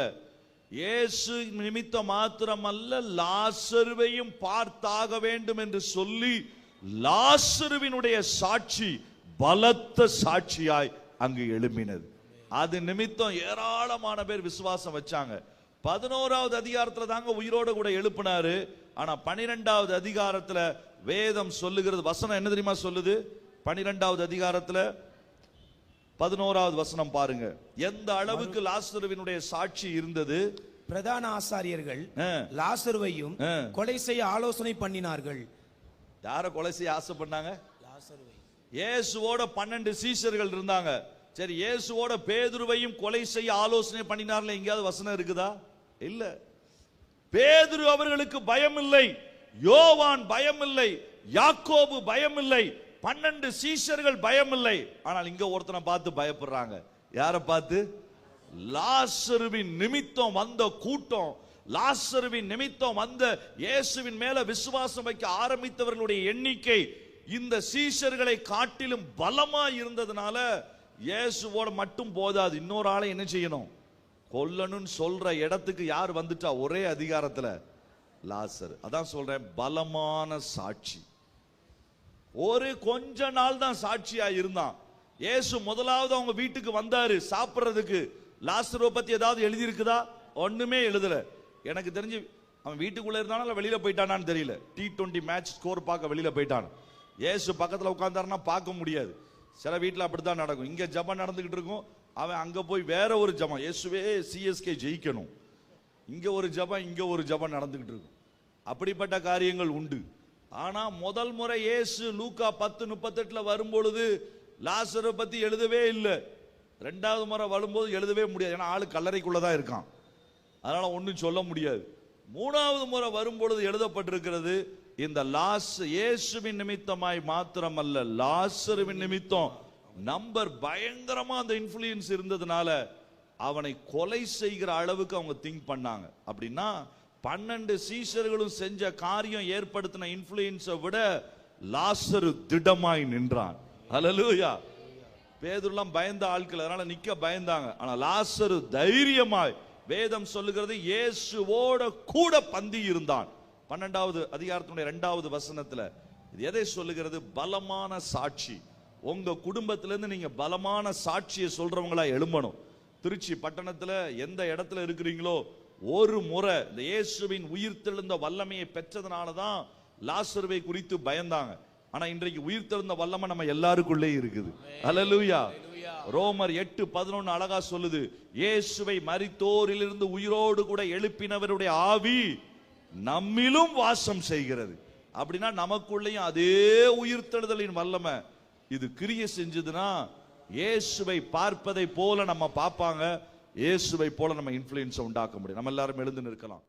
இயேசு நிமித்தம் மாத்திரம் அல்ல, லாசருவையும் பார்த்தாக வேண்டும் என்று சொல்லி லாசருவினுடைய சாட்சி பலத்த சாட்சியாய் அங்கு எழும்பினது. அது நிமித்தம் ஏராளமான பேர் விசுவாசம் வச்சாங்க. 11வது அதிகாரத்துல தாங்க உயிரோடு கூட எழுப்பினாரு. ஆனா 12வது அதிகாரத்துல வேதம் சொல்லுகிறது, வசனம் என்ன தெரியுமா சொல்லுது? 12வது அதிகாரத்துல 11வது வசனம் பாருங்க. எந்த அளவுக்கு லாசருவினுடைய சாட்சி இருந்தது. பிரதான ஆசாரியர்கள் லாசருவையும் கொலை செய்ய ஆலோசனை பண்ணினார்கள். யார கொலை செய்ய ஆசை பண்ணாங்க? இயேசுவோட 12 சீஷர்கள் இருந்தாங்க. சரி, இயேசுவோட பேதுருவையும் கொலை செய்ய ஆலோசனை பண்ணினார்ல, எங்கேயாவது வசனம் இருக்குதா? இல்ல. பேதுரு அவர்களுக்கு பயம் இல்லை, யோவான் பயம் இல்லை, யாக்கோபு பயம் இல்லை, 12 சீஷர்கள் பயம் இல்லை. ஆனால் இங்க ஒருத்தனை பார்த்து பயப்படுறாங்க. யாரை பார்த்து? லாசருவின் நிமித்தம் வந்த கூட்டம் லாசருவின் நிமித்தம் அந்த இயேசுவின் மேல விசுவாசம் வைக்க ஆரம்பித்தவர்களுடைய எண்ணிக்கை இந்த சீஷர்களை காட்டிலும் பலமா இருந்ததுனால இயேசுவோட மட்டும் போதாது, இன்னொரு ஆளை என்ன செய்யணும், கொல்லணும்னு சொல்ற இடத்துக்கு யார் வந்துட்டா ஒரே அதிகாரத்துல, லாசர். அதான் சொல்றேன், பலமான சாட்சி. ஒரு கொஞ்ச நாள் தான் சாட்சியா இருந்தான். இயேசு முதலாவது அவங்க வீட்டுக்கு வந்தாரு சாப்பிடுறதுக்கு. லாசருவை பத்தி ஏதாவது எழுதி இருக்குதா? ஒண்ணுமே எழுதல. எனக்கு தெரிஞ்சு அவன் வீட்டுக்குள்ள இருந்தானா இல்ல வெளியில போயிட்டானான்னு தெரியல. T20 மேட்ச் ஸ்கோர் பார்க்க வெளியில போயிட்டான். இயேசு பக்கத்துல உட்கார்ந்தாருன்னா பார்க்க முடியாது. சில வீட்டுல அப்படித்தான் நடக்கும். இங்க ஜெபம் நடந்துகிட்டு இருக்கும், அவன் அங்க போய் வேற ஒரு ஜெபம், இயேசுவே CSK ஜெயிக்கணும், இங்க ஒரு ஜெபம் இங்க ஒரு ஜெபம் நடந்துகிட்டு இருக்கும். அப்படிப்பட்ட காரியங்கள் உண்டு. ஆனா முதல் முறை இயேசு லூக்கா 10:38 வரும்பொழுது லாசரை பத்தி எழுதவே இல்லை. ரெண்டாவது முறை வரும்போது எழுதவே முடியாது, ஏன்னா ஆளு கல்லறைக்குள்ளதான் இருக்கான், அதனால ஒன்னும் சொல்ல முடியாது. மூணாவது முறை வரும்பொழுது எழுதப்பட்டிருக்கிறது, இந்த இயேசுவின் நிமித்தமாய் மாத்திரமல்ல, லாசருவின் நிமித்தம். நம்பர் பயங்கரமா அந்த இன்ஃப்ளூயன்ஸ் இருந்ததுனால அவனை கொலை செய்கிற அளவுக்கு அவங்க திங்க் பண்ணாங்க. அப்படின்னா 12 சீஷர்களும் செஞ்ச காரியம் ஏற்படுத்தின இன்ஃப்ளூயன்ஸை விட லாசரு திடமாய் நின்றான். ஹல்லேலூயா. பேதுருலாம் பயந்த ஆட்கள், அதனால நிக்க பயந்தாங்க. ஆனா லாசரு தைரியமாய், வேதம் சொல்லுகிறது, இயேசுவோட கூட பந்தி இருந்தான். 12வது அதிகாரத்தினுடைய 2வது வசனத்துல இது எதை சொல்லுகிறது? பலமான சாட்சி. உங்க குடும்பத்திலிருந்து நீங்க பலமான சாட்சியை சொல்றவங்களா எழும்பணும். திருச்சி பட்டணத்துல எந்த இடத்துல இருக்கிறீங்களோ, ஒரு முறை இந்த இயேசுவின் உயிர்த்தெழுந்த வல்லமையை பெற்றதுனாலதான் லாசருவை குறித்து பயந்தாங்க. ஆனா இன்றைக்கு உயிர்த்தெழுந்த வல்லமை நம்ம எல்லாருக்குள்ளே இருக்குது. ஹல்லேலூயா. ரோமர் 8:11 அழகா சொல்லுது, இயேசுவை மரித்தோரிலிருந்து உயிரோடு கூட எழுப்பினவருடைய ஆவி நம்மிலும் வாசம் செய்கிறது. அப்படின்னா நமக்குள்ளேயும் அதே உயிர்த்தெழுதலின் வல்லமை இது கிரியை செஞ்சதுன்னா இயேசுவை பார்ப்பதை போல நம்ம பார்ப்பாங்க, இயேசுவை போல நம்ம இன்ஃப்ளூயன்ஸ் உண்டாக்க முடியும். நம்ம எல்லாரும் எழுந்து நிற்கலாம்.